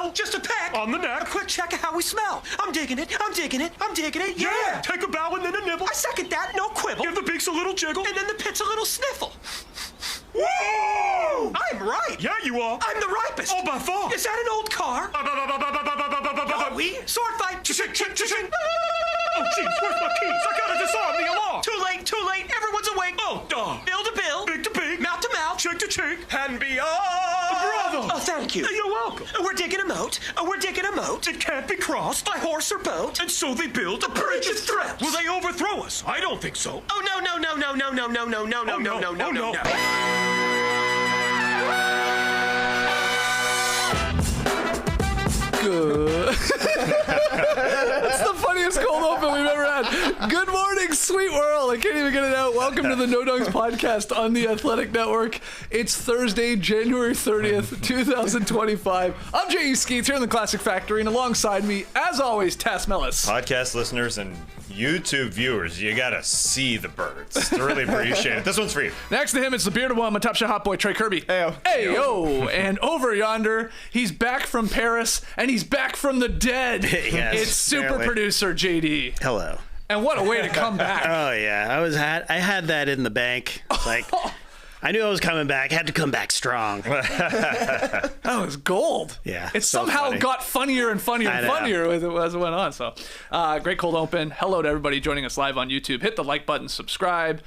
Well, just a peck. On the neck. A quick check of how we smell. I'm digging it. Yeah. Take a bow and then a nibble. I second that. No quibble. Give the beaks a little jiggle. And then the pit's a little sniffle. Whoa! I'm right. Yeah, you are. I'm the ripest. Oh, by far. Is that an old car? Are we? Sword fight. Ching, ching, ching, ching. Oh, jeez, where's my keys? I gotta disarm the alarm. Too late. Everyone's awake. Oh, duh. Bill to bill. Big to big. Mouth to mouth. Cheek to cheek. And beyond. Bravo. Oh, thank you. You're welcome. We're digging a moat. It can't be crossed. By horse or boat. And so they build a bridge of threats. Will they overthrow us? I don't think so. Oh, no. Good. That's the funniest cold open we've ever had. Good morning, sweet world. I can't even get it out. Welcome to the No Dunks podcast on the Athletic Network. It's Thursday, January 30th, 2025. I'm J.E. Skeets here in the Classic Factory, and alongside me, as always, Tass Mellis. Podcast listeners and YouTube viewers, you gotta see the birds. I really appreciate it. This one's for you. Next to him, it's the bearded one, my top shot hot boy, Trey Kirby. Ayo. And over yonder, he's back from Paris, and he's back from the dead. Yes, it's super apparently. Producer JD. Hello. And what a way to come back. Oh yeah, I had that in the bank. It's like I knew I was coming back. Had to come back strong. That was gold. Yeah, It so somehow funny. got funnier and funnier and funnier as it went on. So, great cold open. Hello to everybody joining us live on YouTube. Hit the like button, subscribe.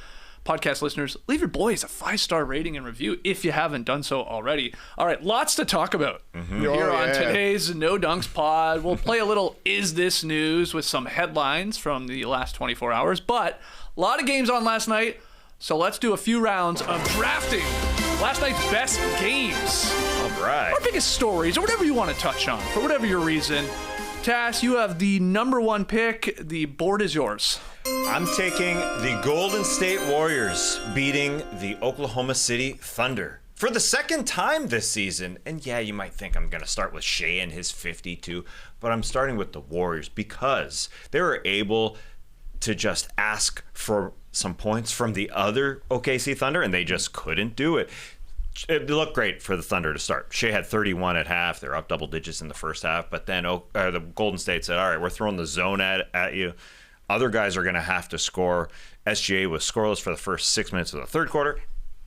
Podcast listeners, leave your boys a 5-star rating and review if you haven't done so already. All right, lots to talk about here on today's No Dunks pod. We'll play a little Is This News with some headlines from the last 24 hours, but a lot of games on last night, so let's do a few rounds of drafting last night's best games. All right. Or biggest stories, or whatever you want to touch on, for whatever your reason. Tass, you have the number one pick. The board is yours. I'm taking the Golden State Warriors beating the Oklahoma City Thunder for the second time this season. And yeah, you might think I'm going to start with Shea and his 52, but I'm starting with the Warriors because they were able to just ask for some points from the other OKC Thunder, and they just couldn't do it. It looked great for the Thunder to start. Shea had 31 at half. They're up double digits in the first half, but then the Golden State said, all right, we're throwing the zone at you. Other guys are going to have to score. SGA was scoreless for the first 6 minutes of the third quarter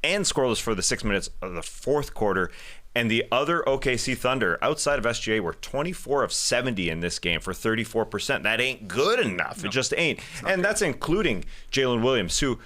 and scoreless for the 6 minutes of the fourth quarter. And the other OKC Thunder, outside of SGA, were 24 of 70 in this game for 34%. That ain't good enough. No, it just ain't. And that's including Jalen Williams, who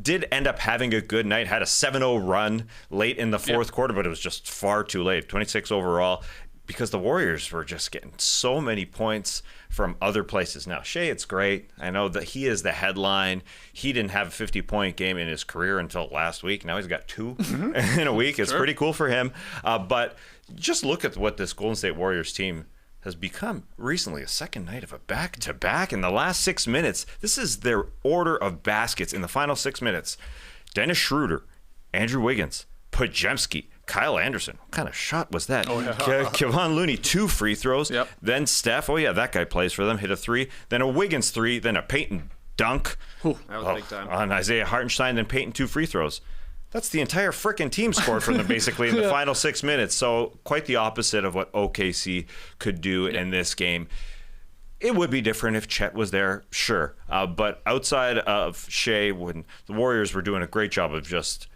did end up having a good night, had a 7-0 run late in the fourth quarter, but it was just far too late. 26 overall, because the Warriors were just getting so many points from other places. Now, Shea, it's great. I know that he is the headline. He didn't have a 50-point game in his career until last week. Now he's got two in a week. It's pretty cool for him. But just look at what this Golden State Warriors team has become recently. A second night of a back-to-back in the last 6 minutes. This is their order of baskets in the final 6 minutes. Dennis Schroeder, Andrew Wiggins, Podziemski, Kyle Anderson. What kind of shot was that? Kevon Looney, 2 free throws. Yep. Then Steph, that guy plays for them, hit a 3. Then a Wiggins 3. Then a Peyton dunk. That was big time. On Isaiah Hartenstein. Then Peyton 2 free throws. That's the entire frickin' team scored from them basically in the final 6 minutes. So quite the opposite of what OKC could do in this game. It would be different if Chet was there, sure. But outside of Shea, when the Warriors were doing a great job of just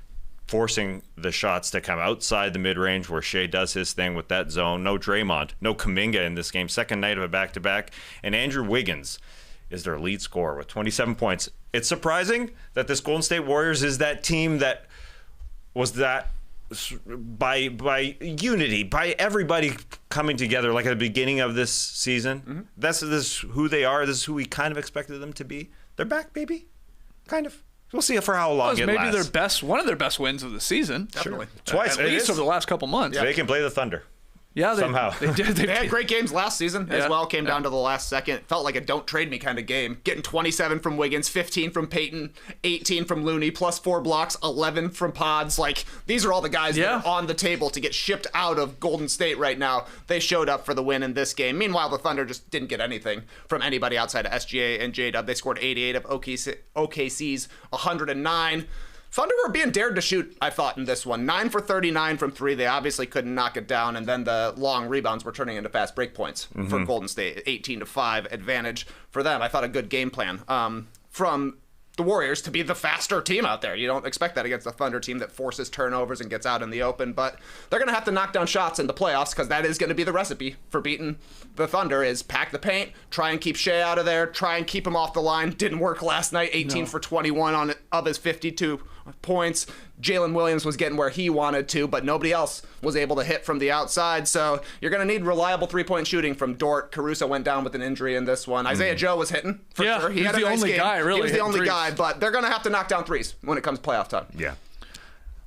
forcing the shots to come outside the mid-range where Shea does his thing with that zone. No Draymond, no Kuminga in this game. Second night of a back-to-back. And Andrew Wiggins is their lead scorer with 27 points. It's surprising that this Golden State Warriors is that team that was that by unity, by everybody coming together like at the beginning of this season. Mm-hmm. This is who they are. This is who we kind of expected them to be. They're back, baby. Kind of. We'll see for how long it maybe lasts. one of their best wins of the season. Definitely. Twice. At least over the last couple months. They can play the Thunder. Yeah, somehow. They did. They had great games last season as well. Came down to the last second. Felt like a don't trade me kind of game. Getting 27 from Wiggins, 15 from Peyton, 18 from Looney, plus 4 blocks, 11 from Pods. Like, these are all the guys that are on the table to get shipped out of Golden State right now. They showed up for the win in this game. Meanwhile, the Thunder just didn't get anything from anybody outside of SGA and J-Dub. They scored 88 of OKC's 109. Thunder were being dared to shoot, I thought, in this one. 9 for 39 from 3. They obviously couldn't knock it down, and then the long rebounds were turning into fast break points for Golden State. 18-5 advantage for them. I thought a good game plan from the Warriors to be the faster team out there. You don't expect that against a Thunder team that forces turnovers and gets out in the open, but they're going to have to knock down shots in the playoffs because that is going to be the recipe for beating the Thunder is pack the paint, try and keep Shea out of there, try and keep him off the line. Didn't work last night, 18 for 21 of his 52 points. Jalen Williams was getting where he wanted to, but nobody else was able to hit from the outside. So you're going to need reliable three-point shooting from Dort. Caruso went down with an injury in this one. Isaiah Joe was hitting for sure. He was the only guy, really. He was the only threes. guy, but they're going to have to knock down threes when it comes playoff time. Yeah.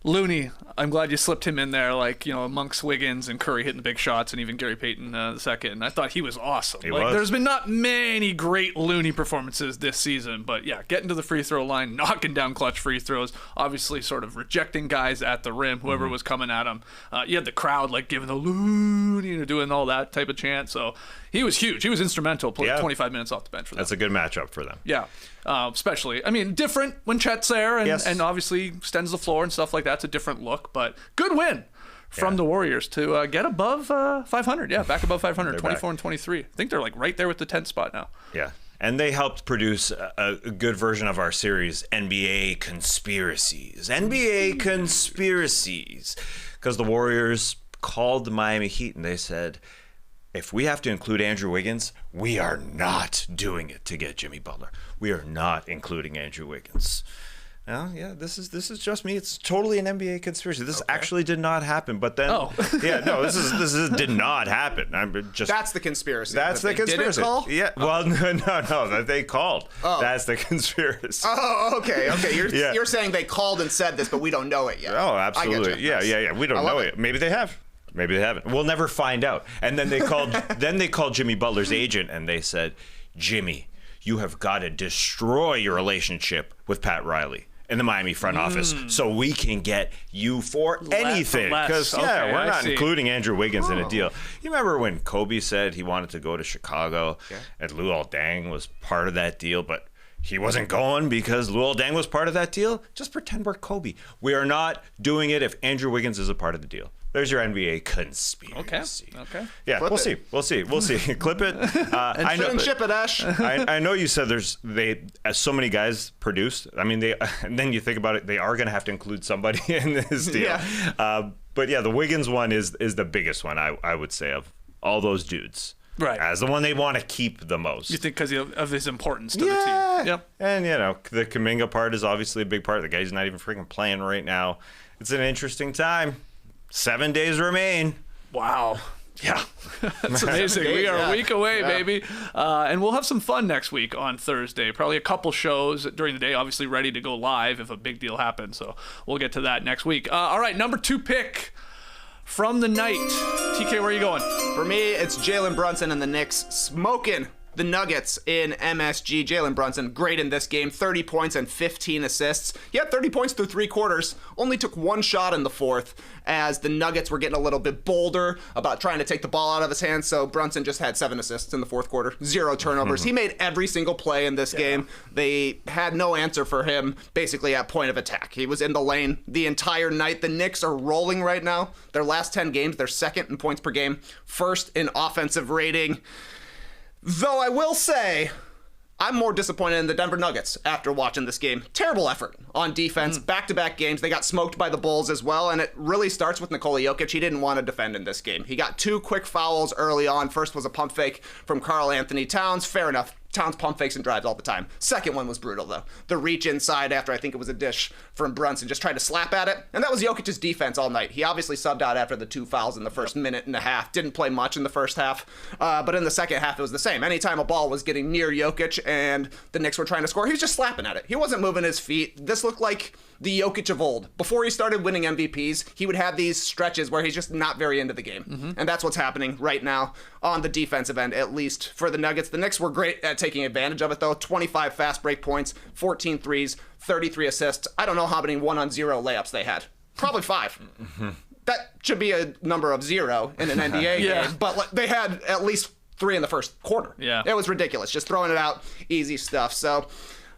Looney, I'm glad you slipped him in there, like, amongst Wiggins and Curry hitting the big shots and even Gary Payton the second. I thought he was awesome. He was. There's been not many great Looney performances this season, but yeah, getting to the free throw line, knocking down clutch free throws, obviously sort of rejecting guys at the rim, whoever was coming at him. You had the crowd like giving the Looney, doing all that type of chant. So he was huge. He was instrumental, playing 25 minutes off the bench for them. That's a good matchup for them. Yeah. Especially, different when Chet's there and obviously extends the floor and stuff like that. It's a different look, but good win from the Warriors to get above 500. Yeah, back above 500, 24 and 23. I think they're like right there with the 10th spot now. Yeah. And they helped produce a good version of our series, NBA Conspiracies. NBA Conspiracies. Because the Warriors called the Miami Heat and they said, if we have to include Andrew Wiggins, we are not doing it to get Jimmy Butler. We are not including Andrew Wiggins. Well, yeah, this is just me. It's totally an NBA conspiracy. This actually did not happen. But then, this did not happen. I'm just that's the conspiracy. That's the conspiracy. Did it call? Yeah. Well, no, they called. Oh. That's the conspiracy. Oh, okay. You're saying they called and said this, but we don't know it yet. Oh, absolutely. Yeah. We don't know it. Maybe they have. Maybe they haven't. We'll never find out. And then they called Jimmy Butler's agent and they said, Jimmy, you have got to destroy your relationship with Pat Riley in the Miami front office so we can get you for anything. Because, we're not including Andrew Wiggins in a deal. You remember when Kobe said he wanted to go to Chicago and Luol Deng was part of that deal, but he wasn't going because Luol Deng was part of that deal? Just pretend we're Kobe. We are not doing it if Andrew Wiggins is a part of the deal. There's your NBA conspiracy. Okay. Yeah, we'll see. Clip it. I know. Ship it, Ash. I know you said as so many guys produced. And then you think about it, they are going to have to include somebody in this deal. Yeah. But yeah, the Wiggins one is the biggest one, I would say, of all those dudes. Right. As the one they want to keep the most. You think because of his importance to the team. Yep. And, the Kuminga part is obviously a big part. The guy's not even freaking playing right now. It's an interesting time. 7 days remain. Wow. Yeah. That's amazing. We are a week away, baby. And we'll have some fun next week on Thursday. Probably a couple shows during the day, obviously ready to go live if a big deal happens. So we'll get to that next week. All right, number 2 pick from the night. TK, where are you going? For me, it's Jalen Brunson and the Knicks smoking the Nuggets in MSG. Jalen Brunson, great in this game. 30 points and 15 assists. He had 30 points through 3 quarters. Only took 1 shot in the 4th as the Nuggets were getting a little bit bolder about trying to take the ball out of his hands. So Brunson just had 7 assists in the 4th quarter. 0 turnovers. He made every single play in this game. They had no answer for him basically at point of attack. He was in the lane the entire night. The Knicks are rolling right now. Their last 10 games, they're 2nd in points per game, 1st in offensive rating. Though I will say, I'm more disappointed in the Denver Nuggets after watching this game. Terrible effort on defense, back-to-back games. They got smoked by the Bulls as well, and it really starts with Nikola Jokic. He didn't want to defend in this game. He got 2 quick fouls early on. First was a pump fake from Karl Anthony Towns. Fair enough. Towns pump fakes and drives all the time. Second one was brutal, though. The reach inside after I think it was a dish from Brunson, just tried to slap at it. And that was Jokic's defense all night. He obviously subbed out after the 2 fouls in the first minute and a half. Didn't play much in the first half. But in the second half, it was the same. Anytime a ball was getting near Jokic and the Knicks were trying to score, he was just slapping at it. He wasn't moving his feet. This looked like the Jokic of old. Before he started winning MVPs, he would have these stretches where he's just not very into the game. And that's what's happening right now on the defensive end, at least for the Nuggets. The Knicks were great at taking advantage of it, though. 25 fast break points, 14 threes, 33 assists. I don't know how many 1-on-0 layups they had. Probably 5. That should be a number of 0 in an NBA game, but they had at least 3 in the first quarter. Yeah. It was ridiculous. Just throwing it out, easy stuff. So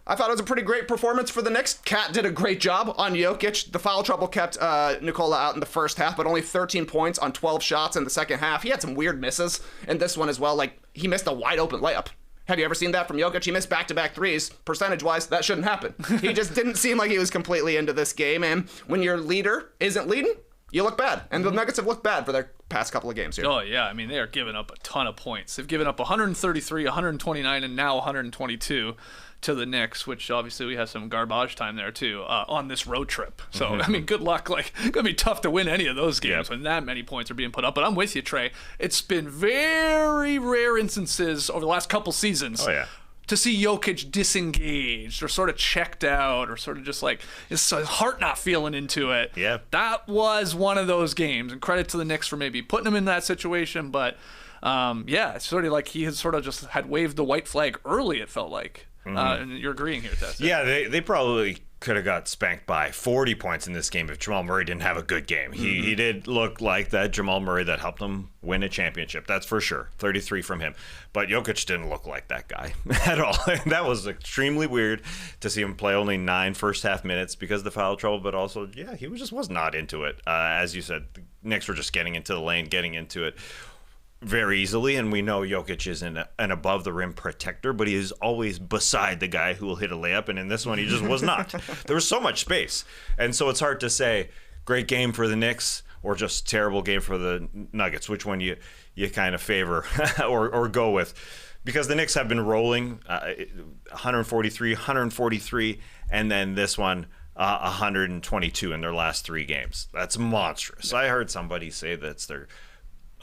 I thought it was a pretty great performance for the Knicks. Cat did a great job on Jokic. The foul trouble kept Nikola out in the first half, but only 13 points on 12 shots in the second half. He had some weird misses in this one as well. Like, he missed a wide open layup. Have you ever seen that from Jokic? He missed back-to-back threes. Percentage-wise, that shouldn't happen. He just didn't seem like he was completely into this game, and when your leader isn't leading, you look bad. And the Nuggets have looked bad for their past couple of games here. Oh, yeah. I mean, they are giving up a ton of points. They've given up 133, 129, and now 122 to the Knicks, which obviously we have some garbage time there too on this road trip. So, I mean, good luck. Like, it's going to be tough to win any of those games when that many points are being put up. But I'm with you, Trey. It's been very rare instances over the last couple seasons to see Jokic disengaged or sort of checked out or sort of just like his heart not feeling into it. Yeah. That was one of those games. And credit to the Knicks for maybe putting him in that situation. But, it's sort of like he had sort of just had waved the white flag early, it felt like. And you're agreeing here, Tess. Yeah, they probably could have got spanked by 40 points in this game if Jamal Murray didn't have a good game. He did look like that Jamal Murray that helped him win a championship. That's for sure. 33 from him. But Jokic didn't look like that guy at all. That was extremely weird to see him play only 9 first half minutes because of the foul trouble, but also, he was not into it. As you said, the Knicks were just getting into the lane, getting into it very easily, and we know Jokic is an above the rim protector, but he is always beside the guy who will hit a layup, and in this one he just was not. There was so much space, and so it's hard to say great game for the Knicks or just terrible game for the Nuggets, which one you kind of favor or go with, because the Knicks have been rolling 143, and then this one 122 in their last 3 games. That's monstrous. I heard somebody say that's their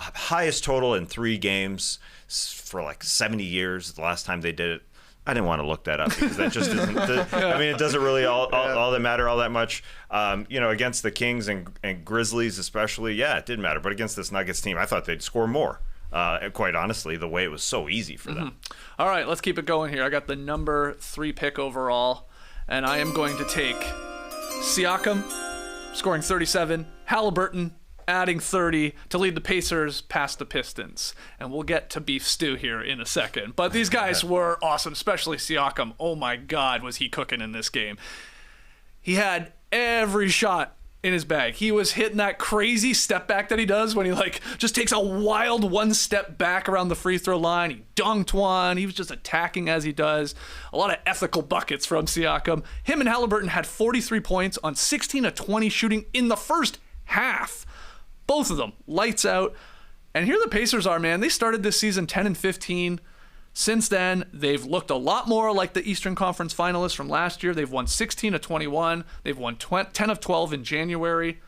highest total in 3 games for like 70 years. The last time they did it, I didn't want to look that up because that just isn't. It doesn't really all that matter all that much. Against the Kings and Grizzlies especially, it did matter. But against this Nuggets team, I thought they'd score more. Quite honestly, the way it was so easy for them. All right, let's keep it going here. I got the number 3 pick overall, and I am going to take Siakam, scoring 37, Haliburton, adding 30 to lead the Pacers past the Pistons. And we'll get to beef stew here in a second. But these guys were awesome, especially Siakam. Oh my God, was he cooking in this game. He had every shot in his bag. He was hitting that crazy step back that he does when he just takes a wild 1 step back around the free throw line. He dunked one. He was just attacking as he does. A lot of ethical buckets from Siakam. Him and Haliburton had 43 points on 16 of 20 shooting in the first half. Both of them, lights out. And here the Pacers are, man. They started this season 10-15. Since then, they've looked a lot more like the Eastern Conference finalists from last year. They've won 16 of 21. They've won 10 of 12 in January.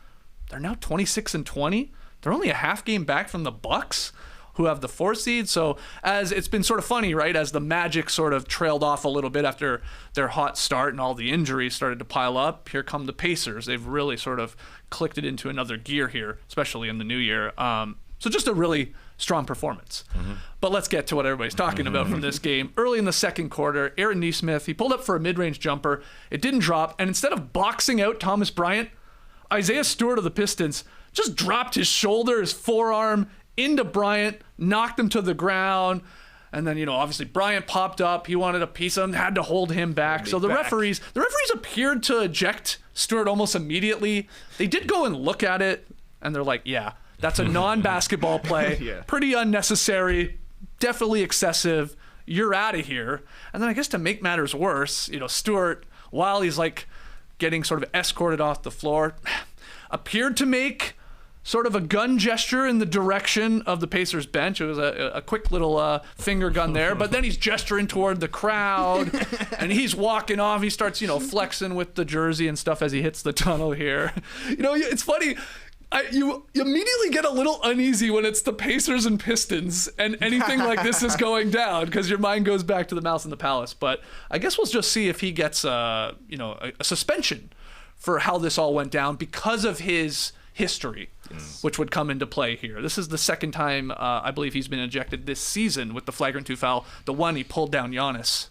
They're now 26-20. They're only a half game back from the Bucks, who have the 4 seed. So as it's been sort of funny, right, as the Magic sort of trailed off a little bit after their hot start and all the injuries started to pile up, here come the Pacers. They've really sort of clicked it into another gear here, especially in the new year. So just a really strong performance. But let's get to what everybody's talking about from this game. Early in the second quarter, Aaron Nesmith, he pulled up for a mid-range jumper. It didn't drop, and instead of boxing out Thomas Bryant, Isaiah Stewart of the Pistons just dropped his shoulder, his forearm, into Bryant, knocked him to the ground, and then, obviously Bryant popped up. He wanted a piece of him, had to hold him back. So the referees appeared to eject Stewart almost immediately. They did go and look at it, and they're like, yeah, that's a non-basketball play. Pretty unnecessary, definitely excessive. You're out of here. And then I guess to make matters worse, Stewart, while he's getting sort of escorted off the floor, appeared to make sort of a gun gesture in the direction of the Pacers bench. It was a quick little finger gun there, but then he's gesturing toward the crowd, and he's walking off. He starts, flexing with the jersey and stuff as he hits the tunnel here. It's funny. You immediately get a little uneasy when it's the Pacers and Pistons and anything like this is going down, because your mind goes back to the Mouse in the Palace. But I guess we'll just see if he gets a suspension for how this all went down because of his history, which would come into play here. This is the second time I believe he's been ejected this season with the flagrant 2 foul. The one he pulled down Giannis.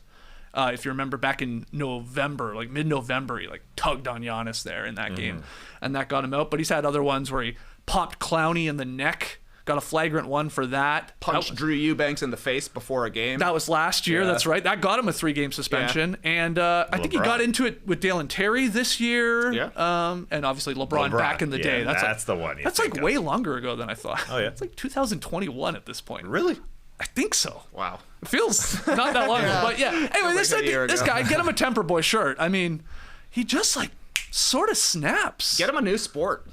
If you remember back in November, mid-November, he tugged on Giannis there in that game, and that got him out. But he's had other ones where he popped Clowney in the neck got a flagrant one for that. Punched Drew Eubanks in the face before a game. That was last year. That's right. That got him a 3-game suspension. And I think he got into it with Dalen Terry this year. Yeah. And obviously LeBron back in the day. That's the one. That's like way longer ago than I thought. Oh, yeah. It's like 2021 at this point. Really? I think so. Wow. It feels not that long ago. But yeah. Anyway, this guy, get him a Temper Boy shirt. I mean, he just like sort of snaps. Get him a new sport.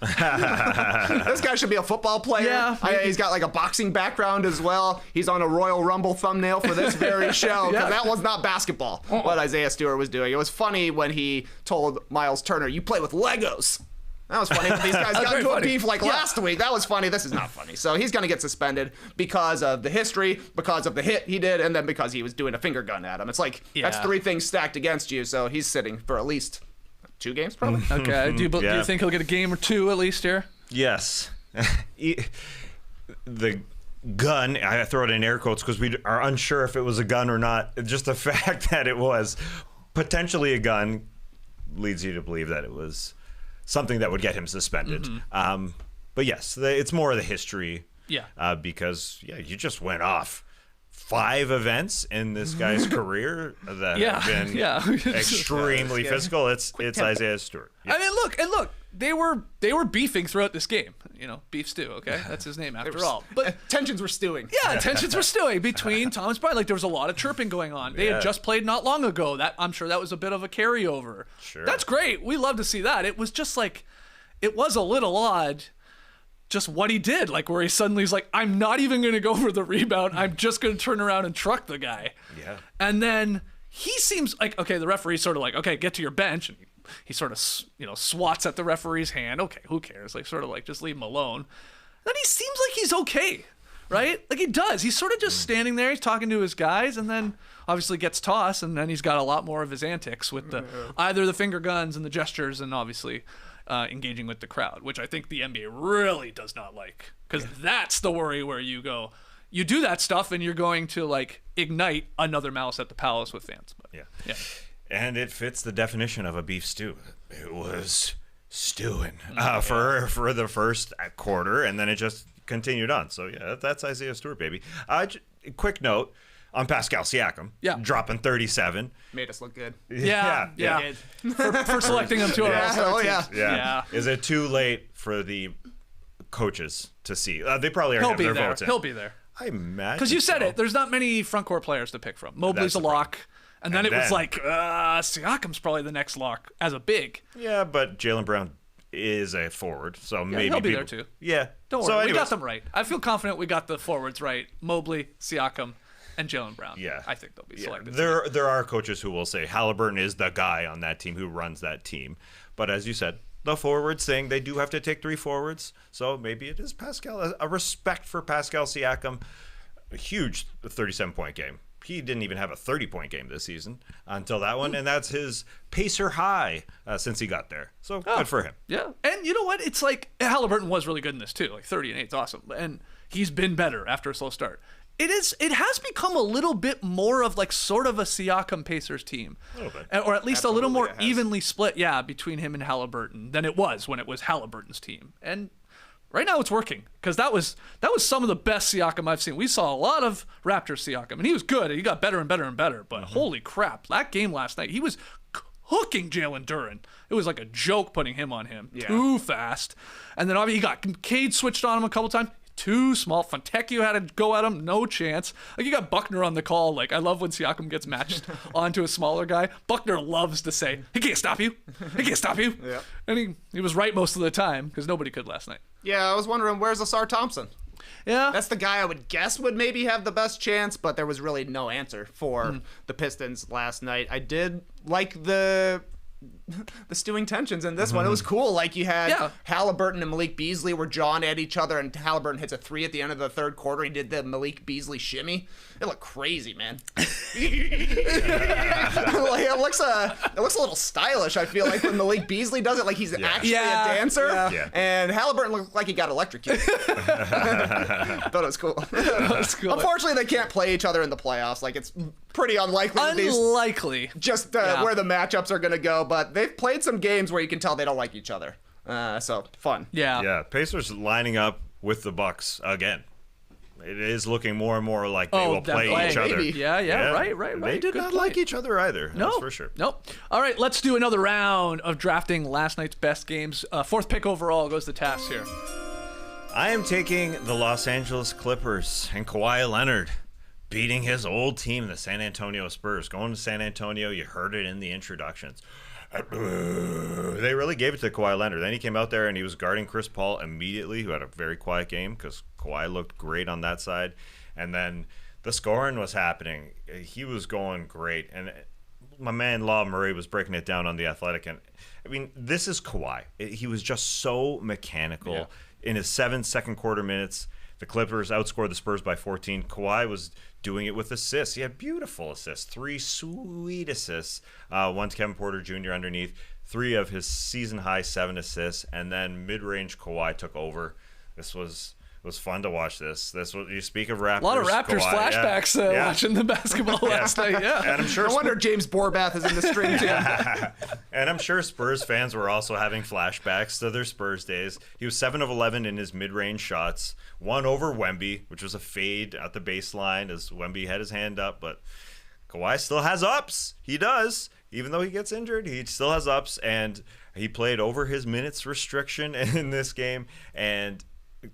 This guy should be a football player. Yeah. He's got like a boxing background as well. He's on a Royal Rumble thumbnail for this very show because that was not basketball, what Isaiah Stewart was doing. It was funny when he told Miles Turner, "You play with Legos." That was funny. These guys got into a beef last week. That was funny. This is not funny. So he's going to get suspended because of the history, because of the hit he did, and then because he was doing a finger gun at him. It's like, that's 3 things stacked against you, so he's sitting for at least 2 games, probably. Okay. Do you think he'll get a game or 2 at least here? Yes. The gun, I throw it in air quotes because we are unsure if it was a gun or not. Just the fact that it was potentially a gun leads you to believe that it was something that would get him suspended. But yes, it's more of the history. Yeah. Because you just went off 5 events in this guy's career that have been extremely physical. It's Isaiah Stewart. Yeah. I mean, look, they were beefing throughout this game. You know, Beef Stew. Okay, that's his name after all. But tensions were stewing. Yeah, tensions were stewing between Thomas Bryant. Like there was a lot of chirping going on. They had just played not long ago. That I'm sure that was a bit of a carryover. Sure. That's great. We love to see that. It was just like, it was a little odd. Just what he did, like where he suddenly is like, I'm not even going to go for the rebound. I'm just going to turn around and truck the guy. Yeah. And then he seems like, okay, the referee's sort of like, okay, get to your bench. And he sort of, swats at the referee's hand. Okay, who cares? Like sort of like, just leave him alone. Then he seems like he's okay, right? Like he does. He's sort of just standing there. He's talking to his guys and then obviously gets tossed. And then he's got a lot more of his antics with either the finger guns and the gestures and obviously engaging with the crowd, which I think the NBA really does not like, because that's the worry where you go, you do that stuff and you're going to like ignite another Malice at the Palace with fans. But, yeah. And it fits the definition of a beef stew. It was stewing for the first quarter, and then it just continued on. So yeah, that's Isaiah Stewart, baby. Quick note on Pascal Siakam, dropping 37. Made us look good. Yeah. For selecting him to our All-Star team. Yeah. Is it too late for the coaches to see? They probably are going to have their votes in. He'll be there. I imagine. Because you said it. There's not many front court players to pick from. Mobley's a lock. And then it was like, Siakam's probably the next lock as a big. Yeah, but Jalen Brown is a forward, so maybe he'll be there too. Yeah. Don't worry. We got them right. I feel confident we got the forwards right. Mobley, Siakam, and Jalen Brown. Yeah. I think they'll be selected. There are coaches who will say Haliburton is the guy on that team who runs that team. But as you said, the forwards saying they do have to take 3 forwards. So maybe it is Pascal. A respect for Pascal Siakam. A huge 37-point game. He didn't even have a 30-point game this season until that one, and that's his pacer high since he got there. So good for him. Yeah, and you know what? It's like Haliburton was really good in this too. Like 30 and 8 is awesome, and he's been better after a slow start. It has become a little bit more of like sort of a Siakam Pacers team, a little bit. Or at least a little more evenly split, between him and Haliburton than it was when it was Haliburton's team. And right now it's working, because that was some of the best Siakam I've seen. We saw a lot of Raptors Siakam, and he was good. He got better and better and better. But holy crap, that game last night, he was cooking Jalen Duren. It was like a joke putting him on him too fast. And then obviously he got Cade switched on him a couple times. Too small. Fontecchio had to go at him. No chance. Like, you got Buckner on the call. Like, I love when Siakam gets matched onto a smaller guy. Buckner loves to say, he can't stop you. He can't stop you. Yeah. And he was right most of the time, because nobody could last night. Yeah, I was wondering, where's Asar Thompson? Yeah. That's the guy I would guess would maybe have the best chance, but there was really no answer for the Pistons last night. I did like the stewing tensions in this one. It was cool. Like, you had Haliburton and Malik Beasley were jawing at each other, and Haliburton hits a 3 at the end of the third quarter. He did the Malik Beasley shimmy. It looked crazy, man. Like, it looks a little stylish, I feel like, when Malik Beasley does it. Like, he's actually a dancer. Yeah. And Haliburton looked like he got electrocuted. Thought it was cool. Unfortunately, they can't play each other in the playoffs. Like, it's pretty unlikely. Unlikely. Where the matchups are going to go. But they've played some games where you can tell they don't like each other. So, fun. Yeah. Yeah, Pacers lining up with the Bucks again. It is looking more and more like they will play each other. Maybe. Yeah, right. They did Good not point. like each other either. No, That's for sure. Nope. All right, let's do another round of drafting last night's best games. Fourth pick overall goes to Tass here. I am taking the Los Angeles Clippers and Kawhi Leonard beating his old team, the San Antonio Spurs. Going to San Antonio, you heard it in the introductions. They really gave it to Kawhi Leonard. Then he came out there and he was guarding Chris Paul immediately, who had a very quiet game because Kawhi looked great on that side. And then the scoring was happening. He was going great. And my man Law Murray was breaking it down on The Athletic. And I mean, this is Kawhi. He was just so mechanical. Yeah. In his 7 second quarter minutes, the Clippers outscored the Spurs by 14. Kawhi was doing it with assists. He had beautiful assists, 3 sweet assists. One to Kevin Porter Jr. underneath, 3 of his season-high 7 assists, and then mid-range Kawhi took over. This was fun to watch this. You speak of Raptors. A lot of Raptors Kawhi, flashbacks watching the basketball last night. Yeah, and I'm sure No wonder James Borbath is in the string team. And I'm sure Spurs fans were also having flashbacks to their Spurs days. He was 7 of 11 in his mid-range shots. 1 over Wemby, which was a fade at the baseline as Wemby had his hand up. But Kawhi still has ups. He does. Even though he gets injured, he still has ups. And he played over his minutes restriction in this game. And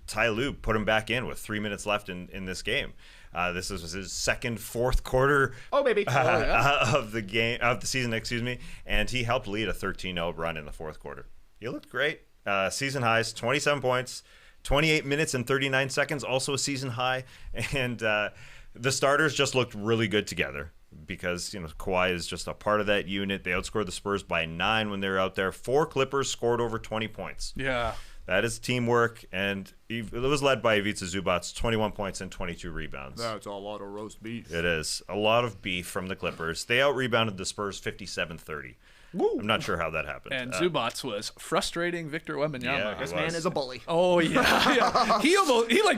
Ty Lue put him back in with 3 minutes left in this game. This was his second fourth quarter Oh, baby. of the season, and he helped lead a 13-0 run in the fourth quarter. He looked great. Season highs, 27 points, 28 minutes and 39 seconds, also a season high. And the starters just looked really good together because, Kawhi is just a part of that unit. They outscored the Spurs by 9 when they were out there. 4 Clippers scored over 20 points. Yeah. That is teamwork, and it was led by Ivica Zubac, 21 points and 22 rebounds. That's a lot of roast beef. It is. A lot of beef from the Clippers. They out-rebounded the Spurs 57-30. Woo. I'm not sure how that happened. And Zubac was frustrating Victor Wembanyama. Yeah, This man is a bully. Oh yeah. He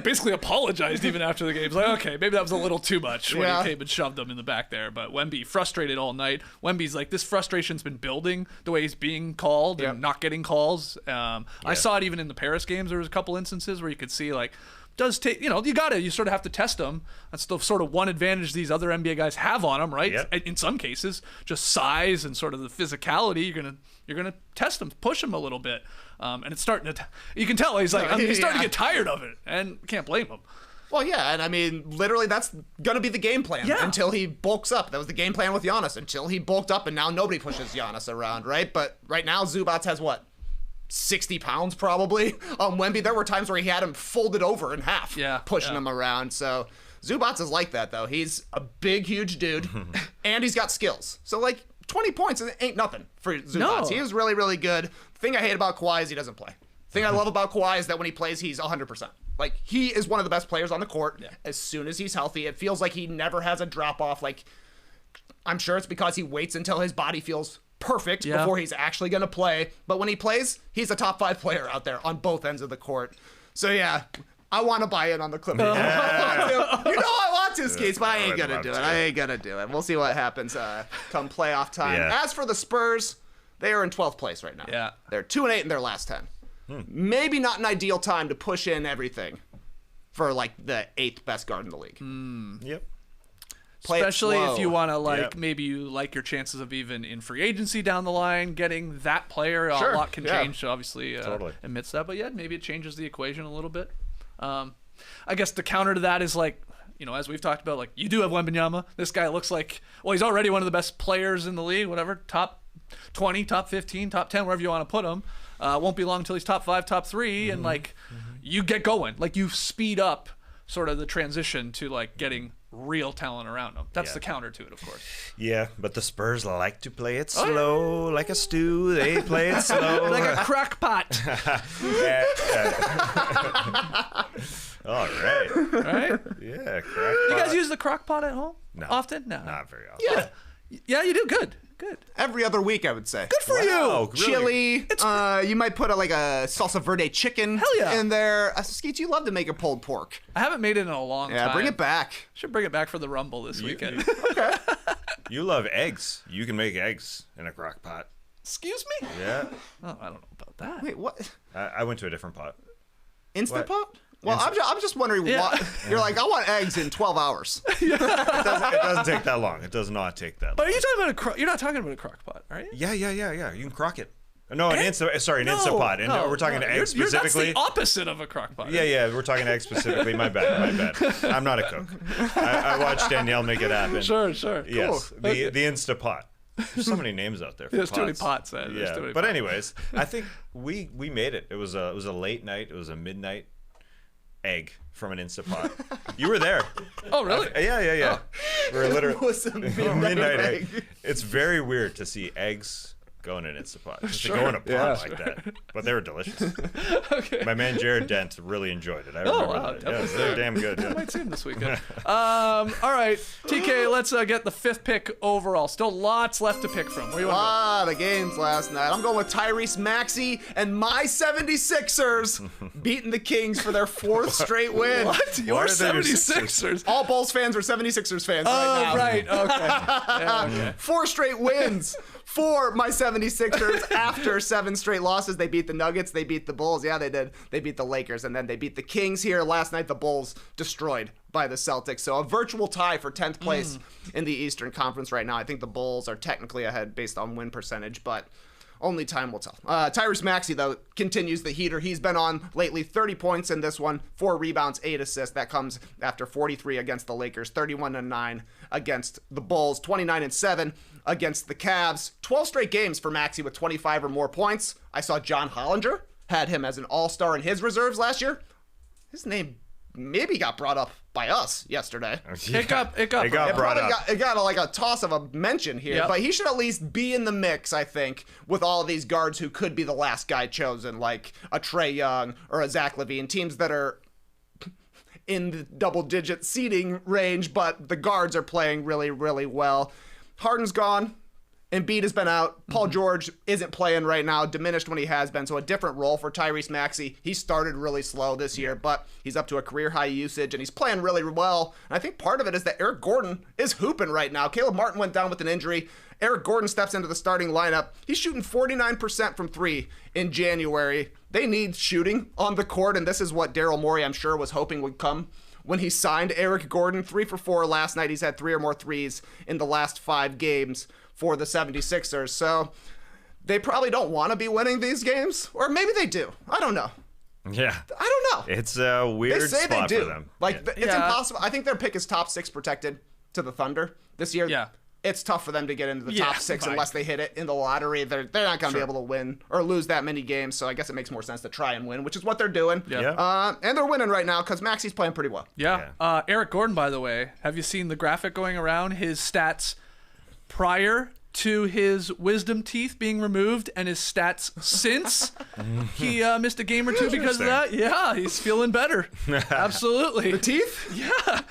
basically apologized even after the game. He's like, okay, maybe that was a little too much when he came and shoved him in the back there. But Wemby frustrated all night. Wemby's like, this frustration's been building the way he's being called and not getting calls. I saw it even in the Paris games. There was a couple instances where you could see like, does take, you sort of have to test them. That's the sort of one advantage these other NBA guys have on them, right? Yep. In some cases, just size and sort of the physicality. You're gonna test them, push them a little bit, and it's starting to. You can tell he's like he's starting to get tired of it, and can't blame him. Well, yeah, and I mean, literally, that's going to be the game plan until he bulks up. That was the game plan with Giannis until he bulked up, and now nobody pushes Giannis around, right? But right now, Zubac has what? 60 pounds probably on Wemby. There were times where he had him folded over in half, pushing him around. So Zubac is like that, though. He's a big, huge dude, and he's got skills. So, 20 points ain't nothing for Zubac. No. He is really, really good. The thing I hate about Kawhi is he doesn't play. The thing I love about Kawhi is that when he plays, he's 100%. He is one of the best players on the court. Yeah. As soon as he's healthy, it feels like he never has a drop-off. I'm sure it's because he waits until his body feels perfect before he's actually going to play. But when he plays, he's a top 5 player out there on both ends of the court. So, yeah, I want to buy in on the Clippers. I want to, Skeets, but I ain't going to do it. I ain't going to do it. We'll see what happens come playoff time. Yeah. As for the Spurs, they are in 12th place right now. Yeah. They're 2-8 in their last 10. Maybe not an ideal time to push in everything for, the 8th best guard in the league. Yep. Especially if you want to maybe you like your chances of even in free agency down the line getting that player. A lot can change, obviously, amidst that. But maybe it changes the equation a little bit. I guess the counter to that is as we've talked about, you do have Wembanyama. This guy looks like, he's already one of the best players in the league, whatever, top 20, top 15, top 10, wherever you want to put him. Won't be long until he's top 5, top 3, and you get going. You speed up sort of the transition to getting real talent around him. That's the counter to it, of course. Yeah, but the Spurs like to play it slow, like a stew. They play it slow. Like a crock pot. All right. Right? Yeah, crock pot. You guys use the crock pot at home? No. Often? No. Not very often. Yeah. Yeah, you do. Good. Every other week, I would say. Good for you. Chili. You might put a salsa verde chicken in there. Skeets, you love to make a pulled pork. I haven't made it in a long time. Yeah, bring it back. Should bring it back for the Rumble this weekend. Okay. You love eggs. You can make eggs in a crock pot. Excuse me? Yeah. Oh, I don't know about that. Wait, what? I went to a different pot. Instant Pot? Well, I'm just wondering why you're like, I want eggs in 12 hours. It doesn't take that long. It does not take that long. But are you talking about you're not talking about a crock pot, are you? Yeah. You can crock it. No, an Instapot. And we're talking to eggs specifically. That's the opposite of a crock pot. Yeah, we're talking eggs specifically. My bad. I'm not a cook. I watched Danielle make it happen. Sure. Yes, Cool. the Instapot. There's so many names out there. For There's pots. too many pots. But anyways, I think we made it. It was a late night. It was a midnight egg from an Instapot. You were there. Oh, really? Yeah. We're literally It was a midnight egg. It's very weird to see eggs go in an Instapot. Just to go in a pot like that. But they were delicious. Okay. My man Jared Dent really enjoyed it. I remember that. Yeah, they're damn good. I might see him this weekend. All right, TK, let's get the 5th pick overall. Still lots left to pick from. Where you want to go? lot of games last night. I'm going with Tyrese Maxey and my 76ers beating the Kings for their 4th straight win. What? Your Why are they your 76ers? All Bulls fans are 76ers fans right now. Oh, right. Okay. Yeah, okay. 4 straight wins for my 76ers after 7 straight losses. They beat the Nuggets. They beat the Bulls. Yeah, they did. They beat the Lakers. And then they beat the Kings here. Last night, the Bulls destroyed by the Celtics. So a virtual tie for 10th place in the Eastern Conference right now. I think the Bulls are technically ahead based on win percentage, but only time will tell. Tyrese Maxey, though, continues the heater. He's been on lately. 30 points in this one, 4 rebounds, 8 assists. That comes after 43 against the Lakers, 31-9 against the Bulls, 29-7 against the Cavs. 12 straight games for Maxey with 25 or more points. I saw John Hollinger had him as an all-star in his reserves last year. His name maybe got brought up by us yesterday. It got brought up. It got like a toss of a mention here, but he should at least be in the mix, I think, with all of these guards who could be the last guy chosen, like a Trae Young or a Zach LaVine, teams that are in the double-digit seeding range, but the guards are playing really, really well. Harden's gone. Embiid has been out. Paul George isn't playing right now, diminished when he has been, so a different role for Tyrese Maxey. He started really slow this year, but he's up to a career-high usage, and he's playing really well. And I think part of it is that Eric Gordon is hooping right now. Caleb Martin went down with an injury. Eric Gordon steps into the starting lineup. He's shooting 49% from 3 in January. They need shooting on the court, and this is what Daryl Morey, I'm sure, was hoping would come when he signed Eric Gordon. 3 for 4 last night. He's had 3 or more threes in the last 5 games for the 76ers. So they probably don't want to be winning these games, or maybe they do. I don't know. Yeah. I don't know. It's a weird They say spot they do. for them. It's impossible. I think their pick is top 6 protected to the Thunder this year. Yeah. It's tough for them to get into the top 6 unless they hit it in the lottery. They're not going to be able to win or lose that many games, so I guess it makes more sense to try and win, which is what they're doing. Yeah. And they're winning right now because Maxey's playing pretty well. Yeah. Eric Gordon, by the way, have you seen the graphic going around? His stats prior to his wisdom teeth being removed and his stats since he missed a game or two because of that. Yeah, he's feeling better. Absolutely. The teeth? Yeah.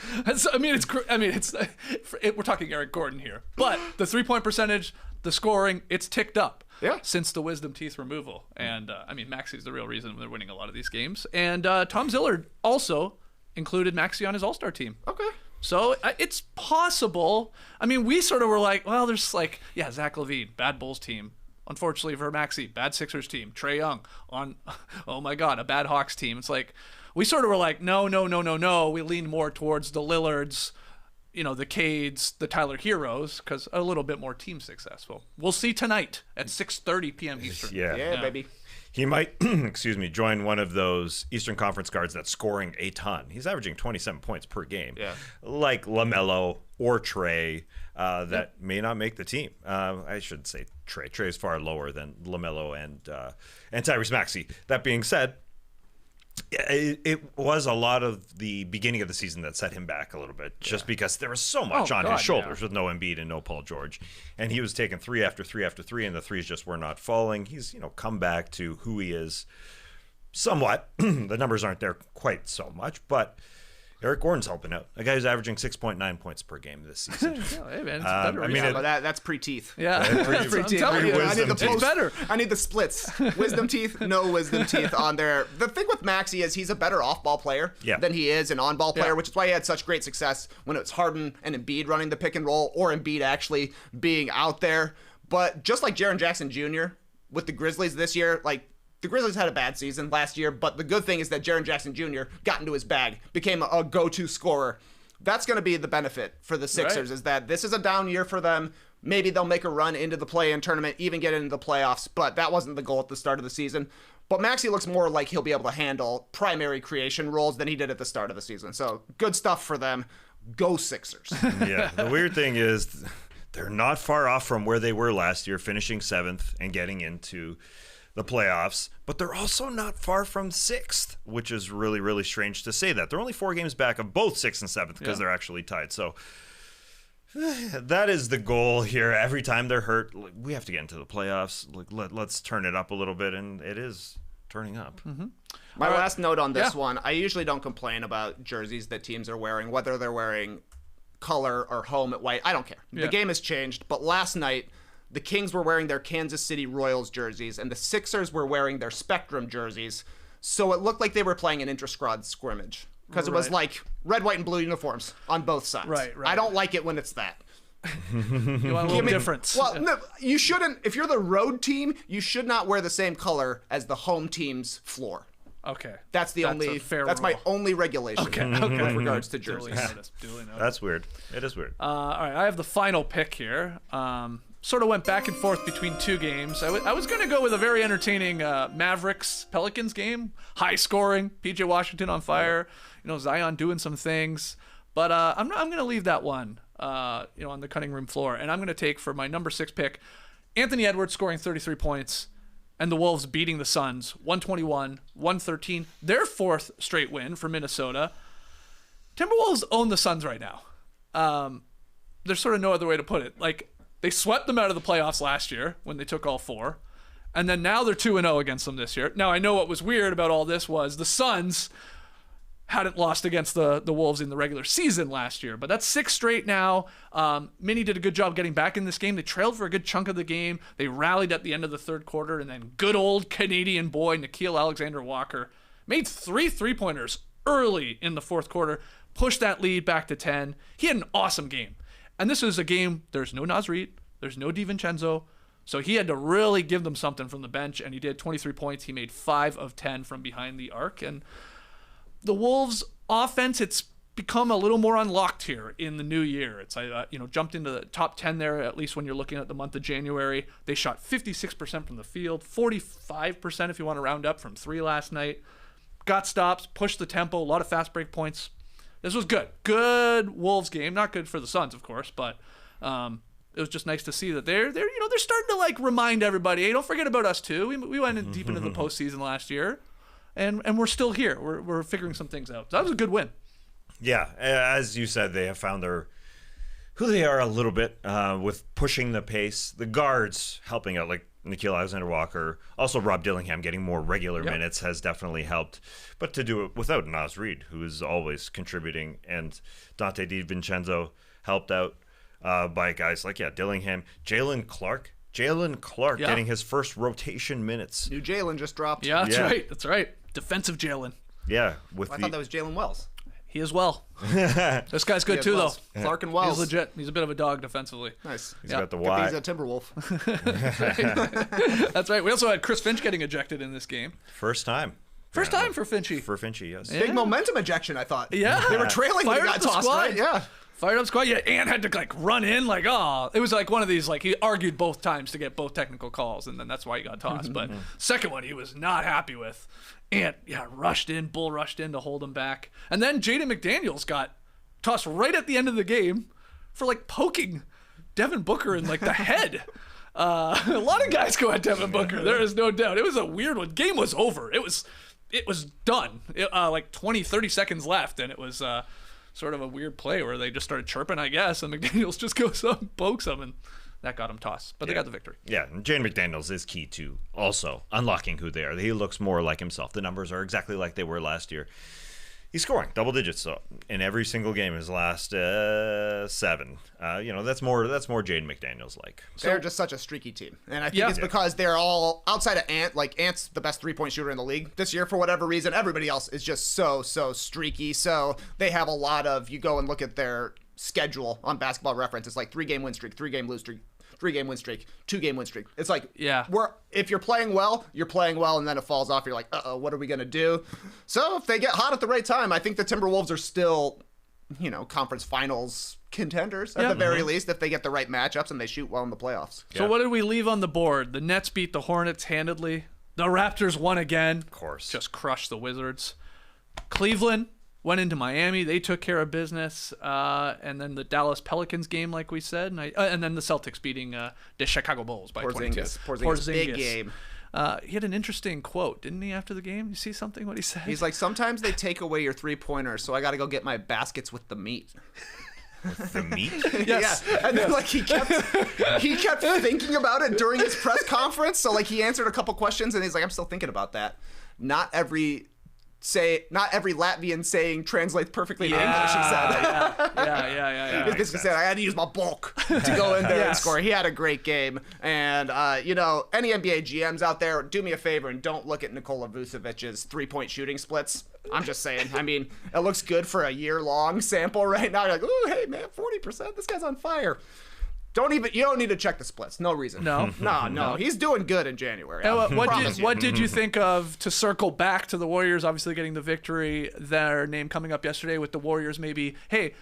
We're talking Eric Gordon here, but the 3-point percentage, the scoring, it's ticked up. Yeah. Since the wisdom teeth removal. And Maxey's the real reason they're winning a lot of these games. And Tom Zillard also included Maxey on his All-Star team. Okay. So it's possible. We sort of were like, well, there's Zach LaVine, bad Bulls team. Unfortunately for Maxey, bad Sixers team. Trae Young on, oh my God, a bad Hawks team. It's like, we sort of were like, no. We lean more towards the Lillards, the Cades, the Tyler Heroes, because a little bit more team successful. We'll see tonight at 6:30 p.m. Eastern. Yeah, baby. He might, join one of those Eastern Conference guards that's scoring a ton. He's averaging 27 points per game. Yeah. Like LaMelo or Trae, that may not make the team. I shouldn't say Trae. Trae is far lower than LaMelo and Tyrese Maxey. That being said, it was a lot of the beginning of the season that set him back a little bit, just because there was so much on his shoulders with no Embiid and no Paul George, and he was taking 3 after 3 after 3, and the threes just were not falling. He's come back to who he is somewhat. The numbers aren't there quite so much, but Eric Gordon's helping out. A guy who's averaging 6.9 points per game this season. Hey man, it's better. But that's pre-teeth. Yeah, pre-teeth. I need It's better. I need the splits. Wisdom teeth, no wisdom teeth on there. The thing with Maxey is he's a better off-ball player than he is an on-ball player, which is why he had such great success when it was Harden and Embiid running the pick and roll, or Embiid actually being out there. But just like Jaren Jackson Jr. with the Grizzlies this year, the Grizzlies had a bad season last year, but the good thing is that Jaren Jackson Jr. got into his bag, became a go-to scorer. That's going to be the benefit for the Sixers, is that this is a down year for them. Maybe they'll make a run into the play-in tournament, even get into the playoffs, but that wasn't the goal at the start of the season. But Maxey looks more like he'll be able to handle primary creation roles than he did at the start of the season. So good stuff for them. Go Sixers. Yeah, the weird thing is they're not far off from where they were last year, finishing 7th and getting into the playoffs, but they're also not far from 6th, which is really, really strange to say that. They're only 4 games back of both 6th and 7th because they're actually tied. So that is the goal here. Every time they're hurt, we have to get into the playoffs. Let's turn it up a little bit, and it is turning up. Mm-hmm. My last note on this one, I usually don't complain about jerseys that teams are wearing, whether they're wearing color or home at white. I don't care. The game has changed, but last night, the Kings were wearing their Kansas City Royals jerseys, and the Sixers were wearing their Spectrum jerseys, so it looked like they were playing an intra-squad scrimmage, because it was like red, white, and blue uniforms on both sides. Right. I don't like it when it's that. You want a little difference. Well, no, you shouldn't. If you're the road team, you should not wear the same color as the home team's floor. Okay. That's my only regulation with regards to jerseys. Duly noticed. That's weird. It is weird. All right, I have the final pick here. Sort of went back and forth between 2 games. I was going to go with a very entertaining Mavericks-Pelicans game. High scoring, PJ Washington on fire, Zion doing some things. But I'm going to leave that one, on the cutting room floor. And I'm going to take for my number 6 pick, Anthony Edwards scoring 33 points and the Wolves beating the Suns 121-113. Their 4th straight win for Minnesota. Timberwolves own the Suns right now. There's sort of no other way to put it. They swept them out of the playoffs last year when they took all 4. And then now they're 2-0 against them this year. Now, I know what was weird about all this was the Suns hadn't lost against the Wolves in the regular season last year. But that's 6 straight now. Minnie did a good job getting back in this game. They trailed for a good chunk of the game. They rallied at the end of the 3rd quarter. And then good old Canadian boy, Nickeil Alexander-Walker, made 3 3-pointers early in the 4th quarter, pushed that lead back to 10. He had an awesome game. And this is a game, there's no Naz Reid, there's no DiVincenzo, so he had to really give them something from the bench, and he did 23 points. He made 5 of 10 from behind the arc, and the Wolves' offense, it's become a little more unlocked here in the new year. It's jumped into the top 10 there, at least when you're looking at the month of January. They shot 56% from the field, 45% if you want to round up from 3 last night. Got stops, pushed the tempo, a lot of fast break points. This was good. Good Wolves game. Not good for the Suns, of course, but it was just nice to see that they're starting to remind everybody, hey, don't forget about us too. We went in deep into the postseason last year, and we're still here. We're figuring some things out. So that was a good win. Yeah, as you said, they have found who they are a little bit with pushing the pace. The guards helping out, like Nickeil Alexander-Walker. Also, Rob Dillingham getting more regular minutes has definitely helped. But to do it without Naz Reid, who is always contributing, and Dante DiVincenzo helped out by guys like Dillingham, Jalen Clark getting his first rotation minutes. New Jalen just dropped. Yeah, that's right. Defensive Jalen. Yeah, I thought that was Jalen Wells. He is well. This guy's good too, Wells. though. Clark and Wells. He's legit. He's a bit of a dog defensively. Nice. He's got the Y. He's a Timberwolf. That's right. We also had Chris Finch getting ejected in this game. First time. First time for Finchy. For Finchy, yes. Big momentum ejection, I thought. Yeah. They were trailing when he got tossed, right? Yeah. Fired up squad. Yeah, Ant had to run in it was one of these, he argued both times to get both technical calls, and then that's why he got tossed. But second one he was not happy with. Ant, bull rushed in to hold him back. And then Jaden McDaniels got tossed right at the end of the game for poking Devin Booker in the head. A lot of guys go at Devin Booker. There is no doubt. It was a weird one. Game was over. It was done. 20, 30 seconds left, and it was sort of a weird play where they just started chirping, I guess, and McDaniels just goes up and pokes him, and that got him tossed. But they got the victory. Yeah, and Jaden McDaniels is key to also unlocking who they are. He looks more like himself. The numbers are exactly like they were last year. He's scoring double digits in every single game his last 7. That's more Jaden McDaniels like. They're just such a streaky team, and I think it's because they're all outside of Ant. Ant's the best 3-point shooter in the league this year for whatever reason. Everybody else is just so streaky. So they have a lot of. You go and look at their schedule on Basketball Reference. It's 3-game win streak, 3-game lose streak, 3-game win streak, 2-game win streak. It's like, Yeah. if you're playing well, and then it falls off. You're like, uh-oh, what are we going to do? So if they get hot at the right time, I think the Timberwolves are still, conference finals contenders at the very least if they get the right matchups and they shoot well in the playoffs. So what did we leave on the board? The Nets beat the Hornets handedly. The Raptors won again. Of course. Just crushed the Wizards. Cleveland went into Miami. They took care of business. And then the Dallas Pelicans game, like we said. And then the Celtics beating the Chicago Bulls by 22. Porzingis. Big game. He had an interesting quote, didn't he, after the game? You see something, what he said? He's like, sometimes they take away your 3-pointers, so I got to go get my baskets with the meat. The meat? Yes. Yeah. And then he kept thinking about it during his press conference. So he answered a couple questions and he's like, I'm still thinking about that. Not every Latvian saying translates perfectly to English, he said. Yeah. He basically said, I had to use my bulk to go in there and score. He had a great game. And, any NBA GMs out there, do me a favor and don't look at Nikola Vucevic's 3-point shooting splits. I'm just saying. I mean, it looks good for a year-long sample right now. You're like, ooh, hey, man, 40%. This guy's on fire. You don't need to check the splits. No reason. No. He's doing good in January. What did you think of, to circle back to the Warriors obviously getting the victory, their name coming up yesterday with the Warriors maybe, hey,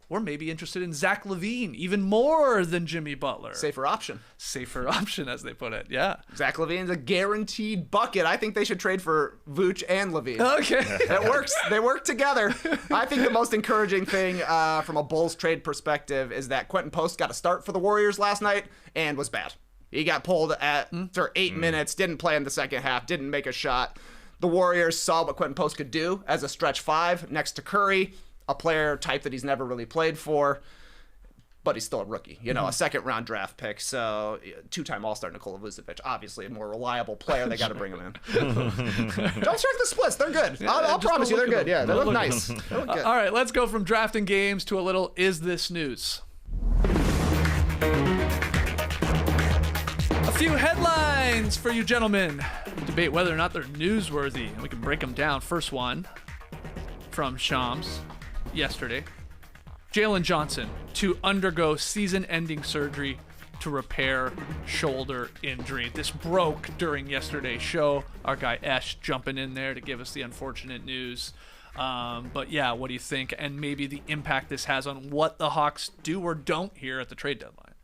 we're maybe interested in Zach LaVine even more than Jimmy Butler. Safer option, as they put it. Yeah. Zach LaVine's a guaranteed bucket. I think they should trade for Vooch and LaVine. Okay. It works. They work together. I think the most encouraging thing from a Bulls trade perspective is that Quentin Post got a start for the Warriors last night and was bad. He got pulled for 8 minutes, didn't play in the second half, didn't make a shot. The Warriors saw what Quentin Post could do as a stretch 5 next to Curry, a player type that he's never really played for, but he's still a rookie, a second-round draft pick. So 2-time All-Star Nikola Vucevic, obviously a more reliable player. They got to bring him in. Don't check the splits; they're good. I'll promise you, they're good. Yeah, they look nice. They look good. All right, let's go from drafting games to a little "Is This News?" A few headlines for you gentlemen. Debate whether or not they're newsworthy, and we can break them down. First one from Shams yesterday. Jalen Johnson to undergo season-ending surgery to repair shoulder injury. This broke during yesterday's show. Our guy Esh jumping in there to give us the unfortunate news. But yeah, what do you think? And maybe the impact this has on what the Hawks do or don't here at the trade deadline.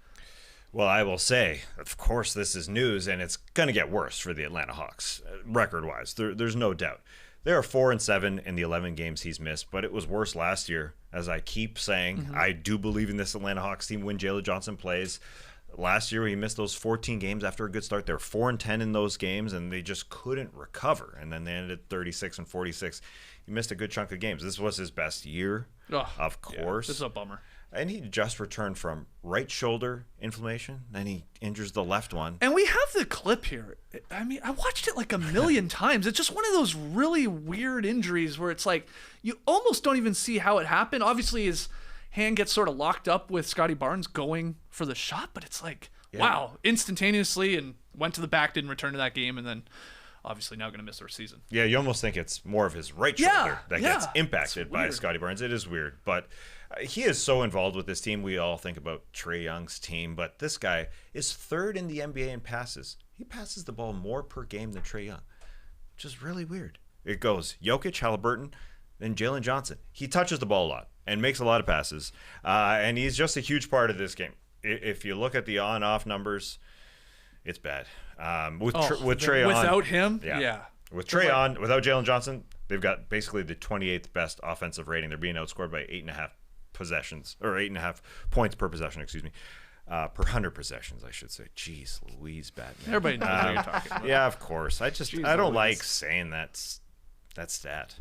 Well, I will say, of course, this is news, and it's going to get worse for the Atlanta Hawks, record-wise. There's no doubt. They are 4-7 in the 11 games he's missed, but it was worse last year. As I keep saying, I do believe in this Atlanta Hawks team when Jalen Johnson plays. Last year, he missed those 14 games after a good start. They were 4-10 in those games, and they just couldn't recover. And then they ended 36-46. He missed a good chunk of games. This was his best year, of course. This is a bummer. And he just returned from right shoulder inflammation. Then he injures the left one. And we have the clip here. I mean, I watched it like a million times. It's just one of those really weird injuries where it's like you almost don't even see how it happened. Obviously, his hand gets sort of locked up with Scotty Barnes going for the shot, but it's like, wow, instantaneously, and went to the back, didn't return to that game, and then obviously now going to miss our season. Yeah, you almost think it's more of his right shoulder that gets impacted by Scotty Barnes. It is weird, but he is so involved with this team. We all think about Trae Young's team, but this guy is 3rd in the NBA in passes. He passes the ball more per game than Trae Young, which is really weird. It goes Jokic, Haliburton, then Jalen Johnson. He touches the ball a lot and makes a lot of passes, and he's just a huge part of this game. If you look at the on-off numbers, it's bad. With Trae on, without him, with Trae on, without Jalen Johnson, they've got basically the 28th best offensive rating. They're being outscored by 8.5 possessions, or 8.5 points per possession, per 100 possessions, I should say. Jeez Louise, Batman. Everybody knows what you're talking about. Yeah, of course. I don't like saying that stat.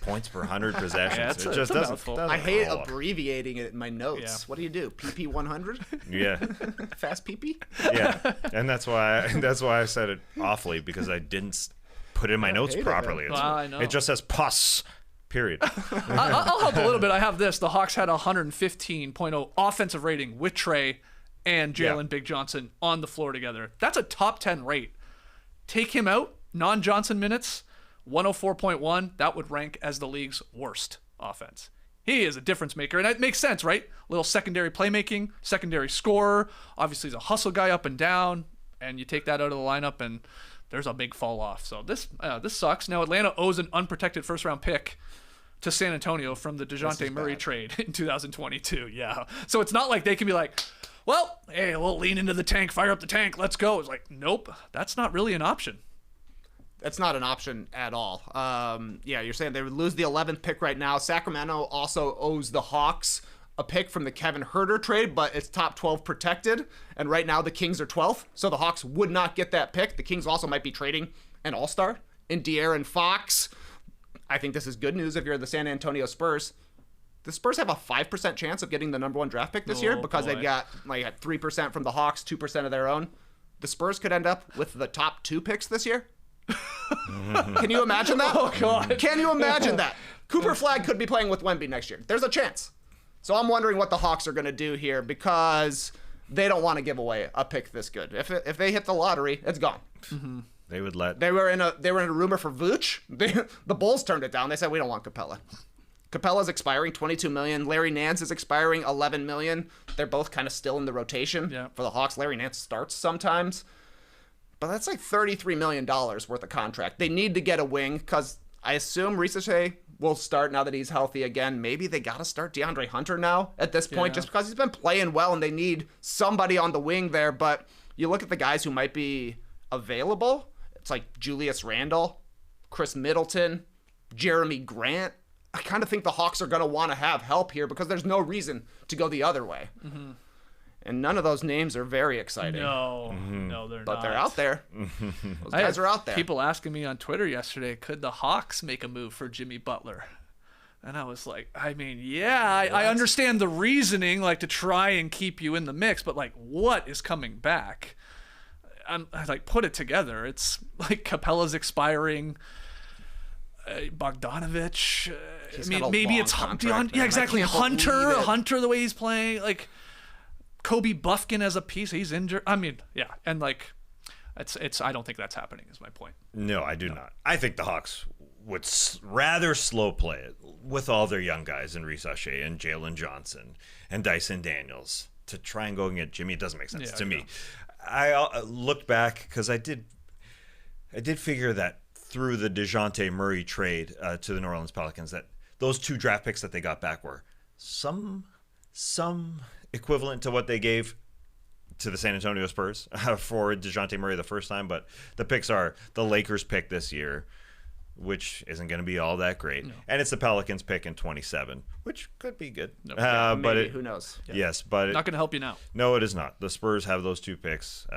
Points per 100 possessions. It just doesn't. I hate abbreviating it in my notes. Yeah. What do? PP 100? Yeah. Fast PP? Yeah. And that's why I said it awfully, because I didn't put it in my notes properly. I know. It just says pus. Period. I'll help a little bit. I have this. The Hawks had 115.0 offensive rating with Trae and Jalen Big Johnson on the floor together. That's a top 10 rate. Take him out, non-Johnson minutes, 104.1. That would rank as the league's worst offense. He is a difference maker, and it makes sense, right? Little secondary playmaking, secondary scorer. Obviously, he's a hustle guy up and down, and you take that out of the lineup, and there's a big fall off. So this sucks. Now Atlanta owes an unprotected first-round pick to San Antonio from the DeJounte Murray trade in 2022. Yeah. So it's not like they can be like, well, hey, we'll lean into the tank, fire up the tank, let's go. It's like, nope, that's not really an option. That's not an option at all. Yeah, you're saying they would lose the 11th pick right now. Sacramento also owes the Hawks a pick from the Kevin Huerter trade, but it's top 12 protected. And right now the Kings are 12th, so the Hawks would not get that pick. The Kings also might be trading an all-star in De'Aaron Fox. I think this is good news if you're the San Antonio Spurs. The Spurs have a 5% chance of getting the number 1 draft pick this year because they've got like 3% from the Hawks, 2% of their own. The Spurs could end up with the top 2 picks this year. Can you imagine that? Oh, God. Can you imagine that? Cooper Flag could be playing with Wemby next year. There's a chance. So I'm wondering what the Hawks are going to do here because they don't want to give away a pick this good. If they hit the lottery, it's gone. Mm-hmm. They would let. They were in a rumor for Vooch. The Bulls turned it down. They said we don't want Capella. Capella's expiring $22 million. Larry Nance is expiring $11 million. They're both kind of still in the rotation for the Hawks. Larry Nance starts sometimes, but that's like $33 million worth of contract. They need to get a wing because I assume Ricochet will start now that he's healthy again. Maybe they got to start DeAndre Hunter now at this point just because he's been playing well and they need somebody on the wing there. But you look at the guys who might be available. It's like Julius Randle, Chris Middleton, Jeremy Grant. I kind of think the Hawks are going to want to have help here because there's no reason to go the other way. Mm-hmm. And none of those names are very exciting. No, they're not. But they're out there. Those guys are out there. People asking me on Twitter yesterday, could the Hawks make a move for Jimmy Butler? And I was like, I mean, I understand the reasoning, like to try and keep you in the mix, but like, what is coming back? I like put it together. It's like Capella's expiring. Bogdanovich. Maybe it's exactly. Hunter, the way he's playing, like Kobe Buffkin as a piece, he's injured. I mean, and like, it's. I don't think that's happening. Is my point. No, I do not. I think the Hawks would rather slow play it with all their young guys in Ricochet and Jalen Johnson and Dyson Daniels to try and go and get Jimmy. It doesn't make sense to me. I looked back because I did figure that through the DeJounte Murray trade to the New Orleans Pelicans that those 2 draft picks that they got back were some equivalent to what they gave to the San Antonio Spurs for DeJounte Murray the first time, but the picks are the Lakers pick this year, which isn't going to be all that great, and it's the Pelicans pick in 27, which could be good. But who knows? Yes, but not going to help you now. No, it is not. The Spurs have those 2 picks.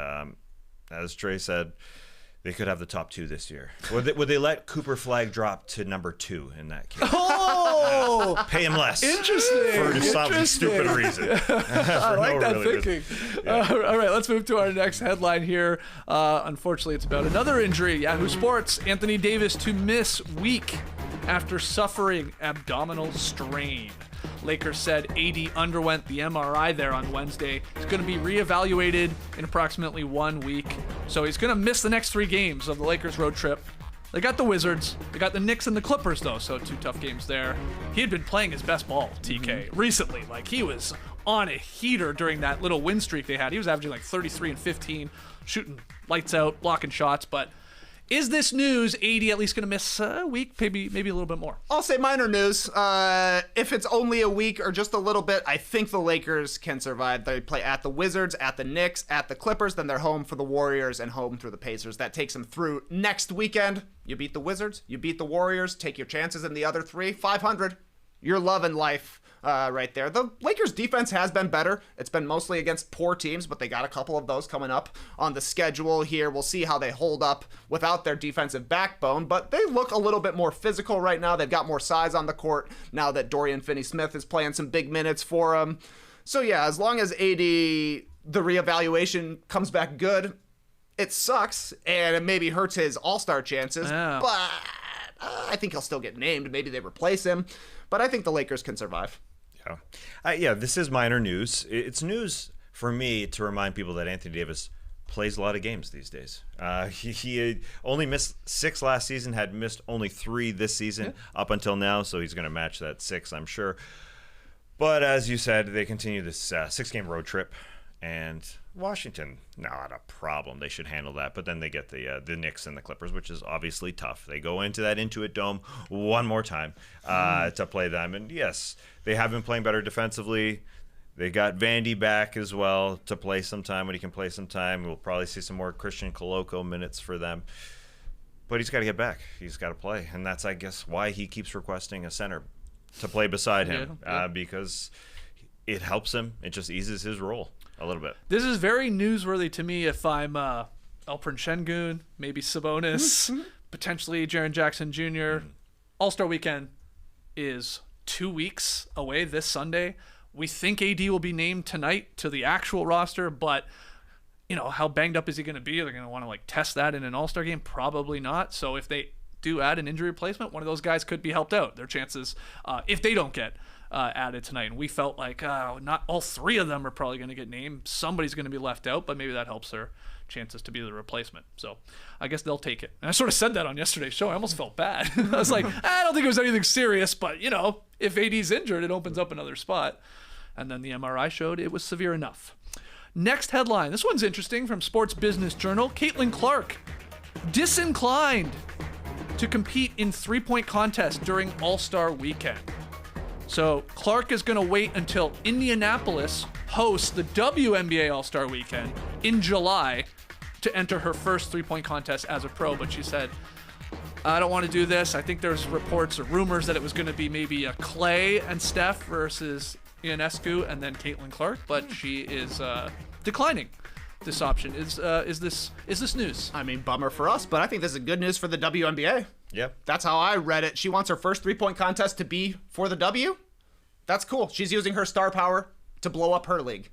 As Trey said, they could have the top 2 this year. Would they let Cooper Flag drop to number 2 in that case? Oh, pay him less. Interesting. For some stupid reason. I like that thinking. All right, let's move to our next headline here. Unfortunately, it's about another injury. Yahoo Sports, Anthony Davis to miss week after suffering abdominal strain. Lakers said AD underwent the MRI there on Wednesday. He's going to be reevaluated in approximately 1 week. So he's going to miss the next 3 games of the Lakers road trip. They got the Wizards. They got the Knicks and the Clippers, though, so 2 tough games there. He had been playing his best ball, TK, recently. Like, he was on a heater during that little win streak they had. He was averaging like 33 and 15, shooting lights out, blocking shots, but is this news AD at least going to miss a week, maybe a little bit more? I'll say minor news. If it's only a week or just a little bit, I think the Lakers can survive. They play at the Wizards, at the Knicks, at the Clippers, then they're home for the Warriors and home through the Pacers. That takes them through next weekend. You beat the Wizards, you beat the Warriors, take your chances in the other 3, 500. You're loving life. Right there. The Lakers defense has been better. It's been mostly against poor teams, but they got a couple of those coming up on the schedule here. We'll see how they hold up without their defensive backbone, but they look a little bit more physical right now. They've got more size on the court now that Dorian Finney-Smith is playing some big minutes for them. So yeah, as long as AD, the reevaluation comes back good, it sucks, and it maybe hurts his all-star chances, but I think he'll still get named. Maybe they replace him, but I think the Lakers can survive. Yeah, this is minor news. It's news for me to remind people that Anthony Davis plays a lot of games these days. He only missed 6 last season, had missed only 3 this season up until now, so he's going to match that 6, I'm sure. But as you said, they continue this 6-game road trip, and Washington, not a problem. They should handle that. But then they get the Knicks and the Clippers, which is obviously tough. They go into that Intuit Dome one more time to play them. And yes, they have been playing better defensively. They got Vandy back as well to play sometime when he can play sometime. We'll probably see some more Christian Koloko minutes for them. But he's got to get back. He's got to play. And that's, I guess, why he keeps requesting a center to play beside him, because it helps him. It just eases his role a little bit. This is very newsworthy to me if I'm Alperen Şengün, maybe Sabonis, potentially Jaren Jackson Jr. All-Star Weekend is 2 weeks away this Sunday. We think AD will be named tonight to the actual roster, but how banged up is he going to be? Are they going to want to test that in an All-Star game? Probably not. So if they do add an injury replacement, one of those guys could be helped out. Their chances, if they don't get added tonight. And we felt like not all 3 of them are probably going to get named. Somebody's going to be left out, but maybe that helps their chances to be the replacement. So I guess they'll take it. And I sort of said that on yesterday's show. I almost felt bad. I was like, I don't think it was anything serious, but if AD's injured, it opens up another spot. And then the MRI showed it was severe enough. Next headline. This one's interesting, from Sports Business Journal. Caitlin Clark disinclined to compete in three-point contest during All-Star Weekend. So Clark is going to wait until Indianapolis hosts the WNBA All-Star Weekend in July to enter her first three-point contest as a pro. But she said, I don't want to do this. I think there's reports or rumors that it was going to be maybe a Clay and Steph versus Ionescu and then Caitlin Clark, but she is declining this option. Is this news? I mean, bummer for us, but I think this is good news for the WNBA. Yep. That's how I read it. She wants her first three-point contest to be for the W. That's cool. She's using her star power to blow up her league.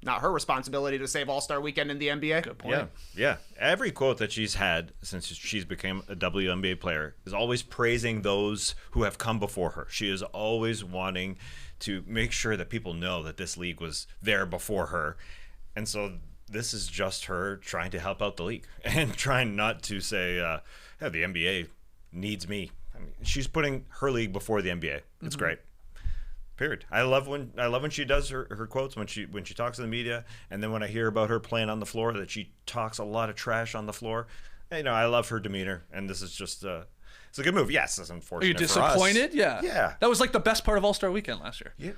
Not her responsibility to save All-Star Weekend in the NBA. Good point. Yeah. Every quote that she's had since she's become a WNBA player is always praising those who have come before her. She is always wanting to make sure that people know that this league was there before her. And so this is just her trying to help out the league and trying not to say, the NBA needs me. I mean, she's putting her league before the NBA. It's great. Period. I love when she does her quotes, when she talks to the media, and then when I hear about her playing on the floor, that she talks a lot of trash on the floor. I love her demeanor, and this is just it's a good move. Yes, it's unfortunate. Are you disappointed? For us. Yeah. That was the best part of All-Star Weekend last year. Yeah.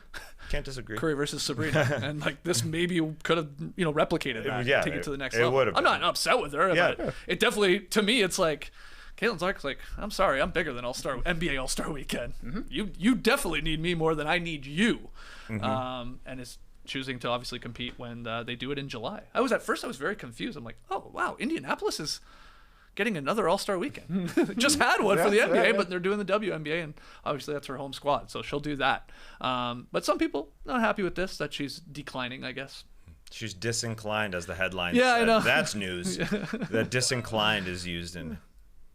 Can't disagree. Curry versus Sabrina, and this maybe could have replicated that, take it to the next level. Would have I'm not upset with her. Yeah. But it definitely, to me, it's like Caitlin Clark's like, I'm sorry, I'm bigger than NBA All-Star Weekend. You definitely need me more than I need you. And is choosing to obviously compete when they do it in July. I was very confused. I'm like, oh wow, Indianapolis is getting another All-Star Weekend. Just had one for the NBA, but they're doing the WNBA, and obviously that's her home squad, so she'll do that. But some people not happy with this, that she's declining, I guess. She's disinclined, as the headline said. I know. That's news. That disinclined is used in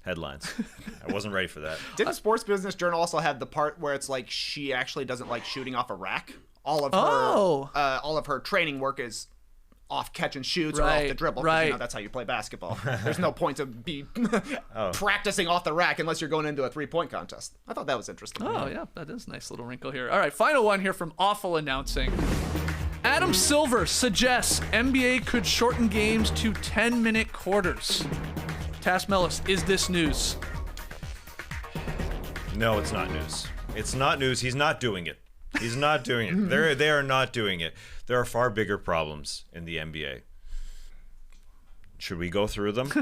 headlines. I wasn't ready for that. Didn't Sports Business Journal also have the part where it's like she actually doesn't like shooting off a rack? All of her training work is off catch and shoots or off the dribble. Right. That's how you play basketball. There's no point to be practicing off the rack unless you're going into a three-point contest. I thought that was interesting. Oh, yeah. That is a nice little wrinkle here. All right, final one here from Awful Announcing. Adam Silver suggests NBA could shorten games to 10-minute quarters. Tass Mellis, is this news? No, it's not news. It's not news. He's not doing it. He's not doing it. They are not doing it. There are far bigger problems in the NBA. Should we go through them?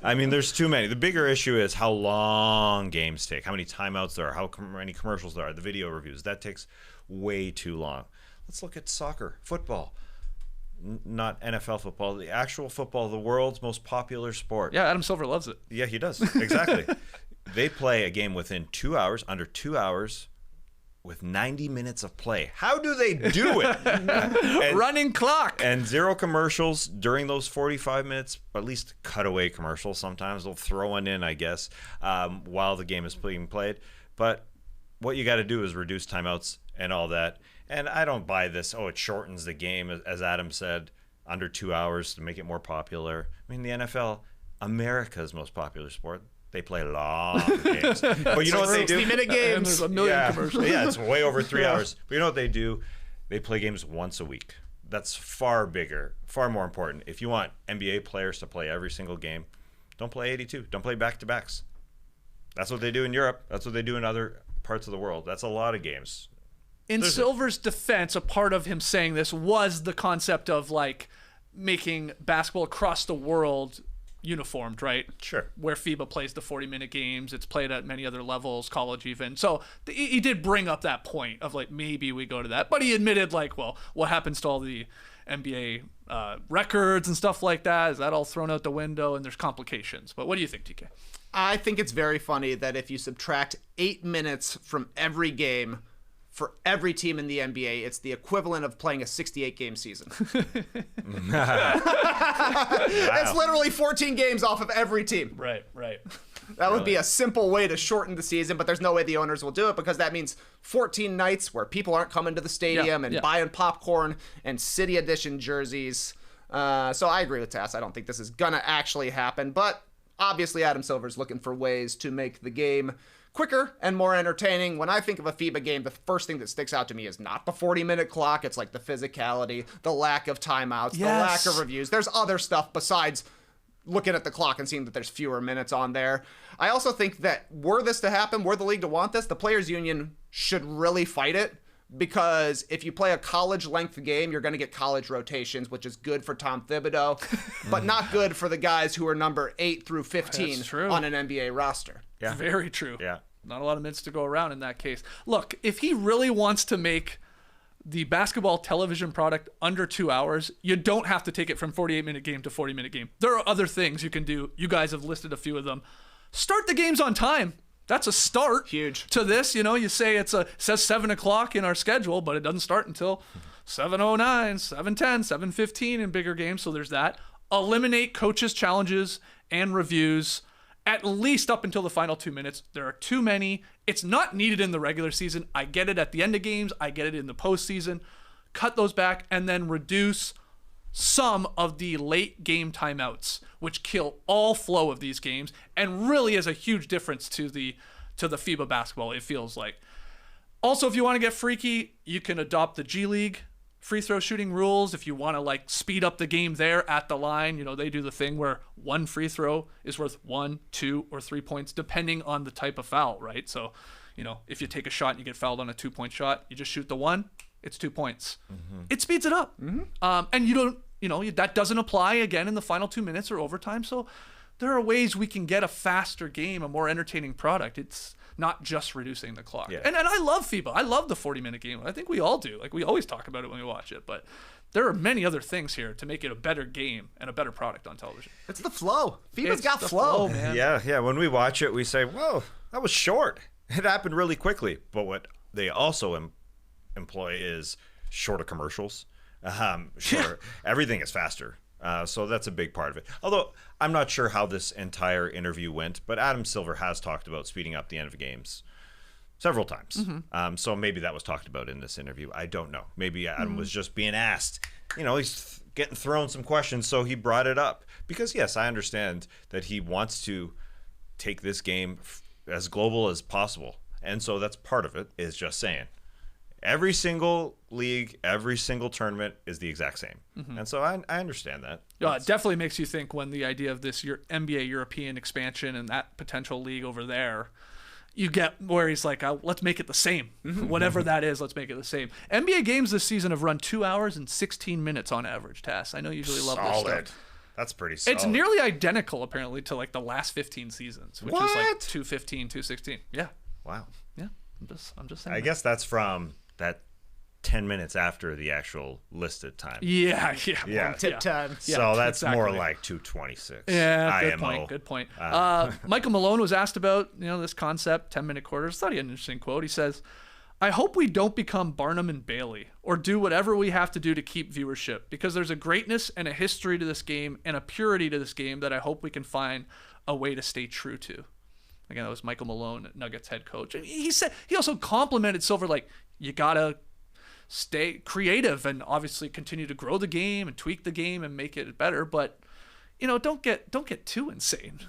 I mean, there's too many. The bigger issue is how long games take, how many timeouts there are, how many commercials there are, the video reviews. That takes way too long. Let's look at soccer, football. Not NFL football, the actual football, the world's most popular sport. Yeah, Adam Silver loves it. Yeah, he does. Exactly. They play a game within 2 hours, under 2 hours, with 90 minutes of play. How do they do it? Running clock. And zero commercials during those 45 minutes, at least cutaway commercials sometimes. They'll throw one in, I guess, while the game is being played. But what you got to do is reduce timeouts and all that. And I don't buy this, it shortens the game, as Adam said. under 2 hours to make it more popular. I mean, the NFL, America's most popular sport, they play long games. But you know what they do? 60-minute games. And there's a million commercials. Yeah, it's way over 3 hours. But you know what they do? They play games once a week. That's far bigger, far more important. If you want NBA players to play every single game, don't play 82. Don't play back-to-backs. That's what they do in Europe. That's what they do in other parts of the world. That's a lot of games. In Silver's defense, a part of him saying this was the concept of like making basketball across the world uniformed, right? Sure. Where FIBA plays the 40-minute games, it's played at many other levels, college even. So he did bring up that point of like maybe we go to that, but he admitted like, well, what happens to all the NBA records and stuff like that? Is that all thrown out the window? And there's complications. But what do you think, TK? I think it's very funny that if you subtract 8 minutes from every game for every team in the NBA, it's the equivalent of playing a 68-game season. It's literally 14 games off of every team. Right. That would be a simple way to shorten the season, but there's no way the owners will do it because that means 14 nights where people aren't coming to the stadium and buying popcorn and City Edition jerseys. So I agree with Tass. I don't think this is going to actually happen, but obviously Adam Silver's looking for ways to make the game quicker and more entertaining. When I think of a FIBA game, the first thing that sticks out to me is not the 40-minute clock. It's like the physicality, the lack of timeouts, the lack of reviews. There's other stuff besides looking at the clock and seeing that there's fewer minutes on there. I also think that were this to happen, were the league to want this, the Players Union should really fight it. Because if you play a college-length game, you're going to get college rotations, which is good for Tom Thibodeau, but not good for the guys who are number 8 through 15 on an NBA roster. Yeah. Very true. Yeah. Not a lot of minutes to go around in that case. Look, if he really wants to make the basketball television product under 2 hours, you don't have to take it from 48-minute game to 40-minute game. There are other things you can do. You guys have listed a few of them. Start the games on time. That's a start. Huge. To this. You know, you say it says 7 o'clock in our schedule, but it doesn't start until 7:09, 7:10, 7:15 in bigger games. So there's that. Eliminate coaches' challenges and reviews at least up until the final 2 minutes. There are too many. It's not needed in the regular season. I get it at the end of games. I get it in the postseason. Cut those back and then reduce some of the late game timeouts, which kill all flow of these games and really is a huge difference to the FIBA basketball, it feels like. Also, if you want to get freaky, you can adopt the G League free throw shooting rules. If you want to like speed up the game there at the line, you know, they do the thing where one free throw is worth 1, 2, or 3 points, depending on the type of foul, right? So, you know, if you take a shot and you get fouled on a 2-point shot, you just shoot the one, it's 2 points. It speeds it up. And you don't, you know, that doesn't apply again in the final 2 minutes or overtime. So there are ways we can get a faster game, a more entertaining product. It's not just reducing the clock. Yeah. And I love FIBA. I love the 40-minute game. I think we all do. Like, we always talk about it when we watch it. But there are many other things here to make it a better game and a better product on television. It's the flow. FIBA's got flow, man. Yeah. When we watch it, we say, whoa, that was short. It happened really quickly. But what they also employ is shorter commercials. Sure, everything is faster. So that's a big part of it. Although I'm not sure how this entire interview went, but Adam Silver has talked about speeding up the end of games several times. So maybe that was talked about in this interview. I don't know. Maybe Adam was just being asked. You know, he's getting thrown some questions, so he brought it up. Because, yes, I understand that he wants to take this game as global as possible. And so that's part of it, is just saying. Every single league, every single tournament is the exact same. And so I understand that. Yeah, it definitely makes you think when the idea of this NBA European expansion and that potential league over there, you get where he's like, let's make it the same. Whatever that is, let's make it the same. NBA games this season have run 2 hours and 16 minutes on average, Tass. I know you usually love this stuff. That's pretty solid. It's nearly identical, apparently, to like the last 15 seasons, which is like 215, 216. Yeah. Wow. Yeah. I'm just saying. I guess that's from that 10 minutes after the actual listed time. Yeah. Tip time. So that's more like 226. Yeah, good point. Michael Malone was asked about, this concept, 10-minute quarters. Thought he had an interesting quote. He says, "I hope we don't become Barnum and Bailey or do whatever we have to do to keep viewership, because there's a greatness and a history to this game and a purity to this game that I hope we can find a way to stay true to." Again, that was Michael Malone, Nuggets head coach. He also complimented Silver, like, you gotta stay creative and obviously continue to grow the game and tweak the game and make it better. But, don't get too insane,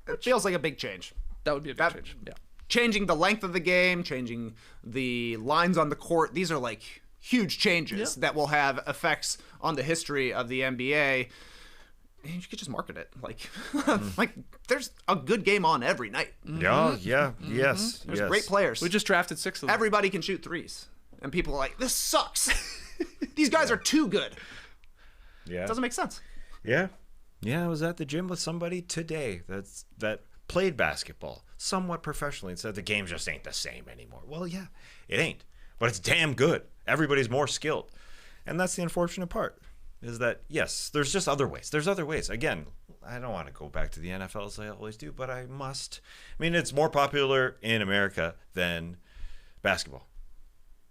It feels like a big change. That would be a big change. Yeah. Changing the length of the game, changing the lines on the court. These are like huge changes that will have effects on the history of the NBA. And you could just market it like there's a good game on every night. Yes. There's great players. We just drafted 6 of them. Everybody can shoot threes. And people are like, this sucks. These guys are too good. Yeah. It doesn't make sense. Yeah. I was at the gym with somebody today that played basketball somewhat professionally and said the game just ain't the same anymore. Well, yeah, it ain't. But it's damn good. Everybody's more skilled. And that's the unfortunate part, is that, yes, there's just other ways. There's other ways. Again, I don't want to go back to the NFL as I always do, but I must. I mean, it's more popular in America than basketball.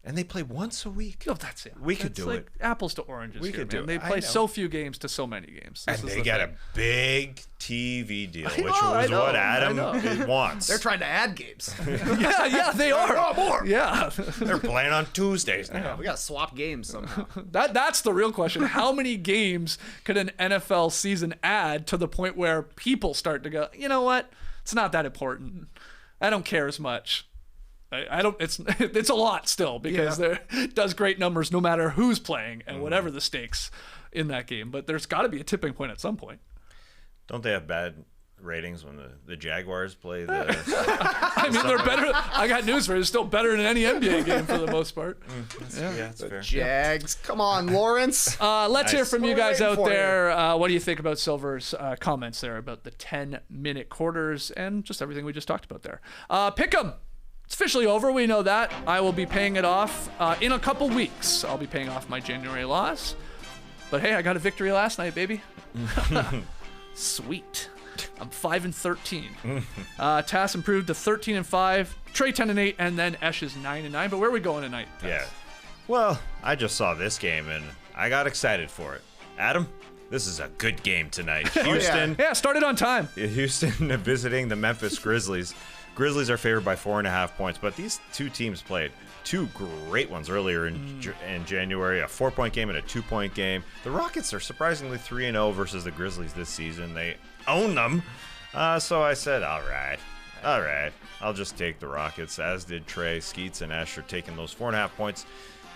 And they play once a week. Oh, that's it. We could do like it. Apples to oranges. We could do it. They I play know. so few games to so many games. And they got a big TV deal, which was I know, what Adam wants. They're trying to add games. yeah, they are. Oh, more. Yeah. They're playing on Tuesdays now. We got to swap games somehow. That's the real question. How many games could an NFL season add to the point where people start to go, you know what? It's not that important. I don't care as much. I don't. It's a lot still because it does great numbers no matter who's playing and whatever the stakes in that game. But there's got to be a tipping point at some point. Don't they have bad ratings when the Jaguars play the? I mean, they're better. I got news for you. They're still better than any NBA game for the most part. Yeah, that's fair. Jags. Come on, Lawrence. Let's hear from you guys We're out waiting for there. What do you think about Silver's comments there about the 10-minute quarters and just everything we just talked about there? Pick 'em. It's officially over. We know that. I will be paying it off in a couple weeks. I'll be paying off my January loss. But hey, I got a victory last night, baby. Sweet. I'm 5-13. Tass improved to 13-5. Trey 10-8, and then Esh is 9-9. But where are we going tonight, Tass? Yeah. Well, I just saw this game and I got excited for it. Adam, this is a good game tonight. Houston. Yeah, started on time. Houston visiting the Memphis Grizzlies. Grizzlies are favored by 4.5 points, but these two teams played two great ones earlier in January, a 4-point game and a 2-point game. The Rockets are surprisingly 3-0 versus the Grizzlies this season. They own them. So I said, all right, I'll just take the Rockets, as did Trey. Skeets and Ash are taking those 4.5 points.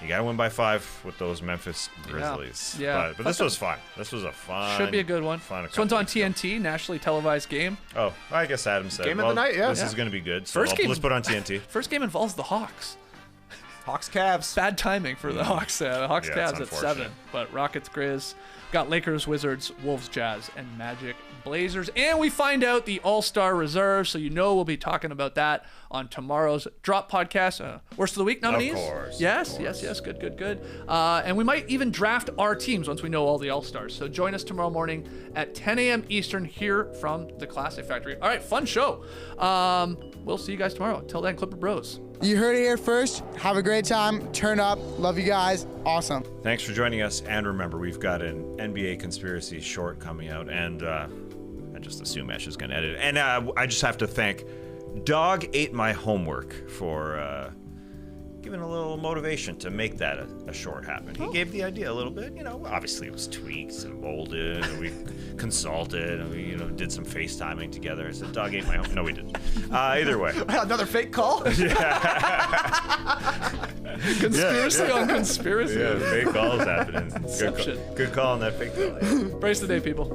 You got to win by 5 with those Memphis Grizzlies. Yeah. But this was fun. This was a fun. Should be a good one. This one's on TNT, nationally televised game. Oh, I guess Adam said. Game of the night, yeah. This is going to be good. So First game- let's put it on TNT. First game involves the Hawks. Hawks, Cavs. Bad timing for the Hawks. The Hawks Yeah, it's Cavs at 7. unfortunate. But Rockets, Grizz. Got Lakers, Wizards, Wolves, Jazz, and Magic, Blazers. And we find out the All-Star Reserve. So we'll be talking about that on tomorrow's Drop Podcast. Worst of the Week nominees? Of course. Yes. Good. And we might even draft our teams once we know all the All-Stars. So join us tomorrow morning at 10 a.m. Eastern here from the Classic Factory. All right, fun show. We'll see you guys tomorrow. Until then, Clipper Bros. You heard it here first. Have a great time. Turn up. Love you guys. Awesome. Thanks for joining us. And remember, we've got an NBA conspiracy short coming out. And I just assume Ash is going to edit it. And I just have to thank Dog Ate My Homework for giving a little motivation to make that a short happen. He gave the idea a little bit. Obviously it was tweaked and molded. And we consulted and we, did some FaceTiming together. I said, Dog ate my home. No, we didn't. Either way. Another fake call? Conspiracy on conspiracy. Yeah, fake calls happening. Inception. Good call on that fake call. Yeah. Brace the day, people.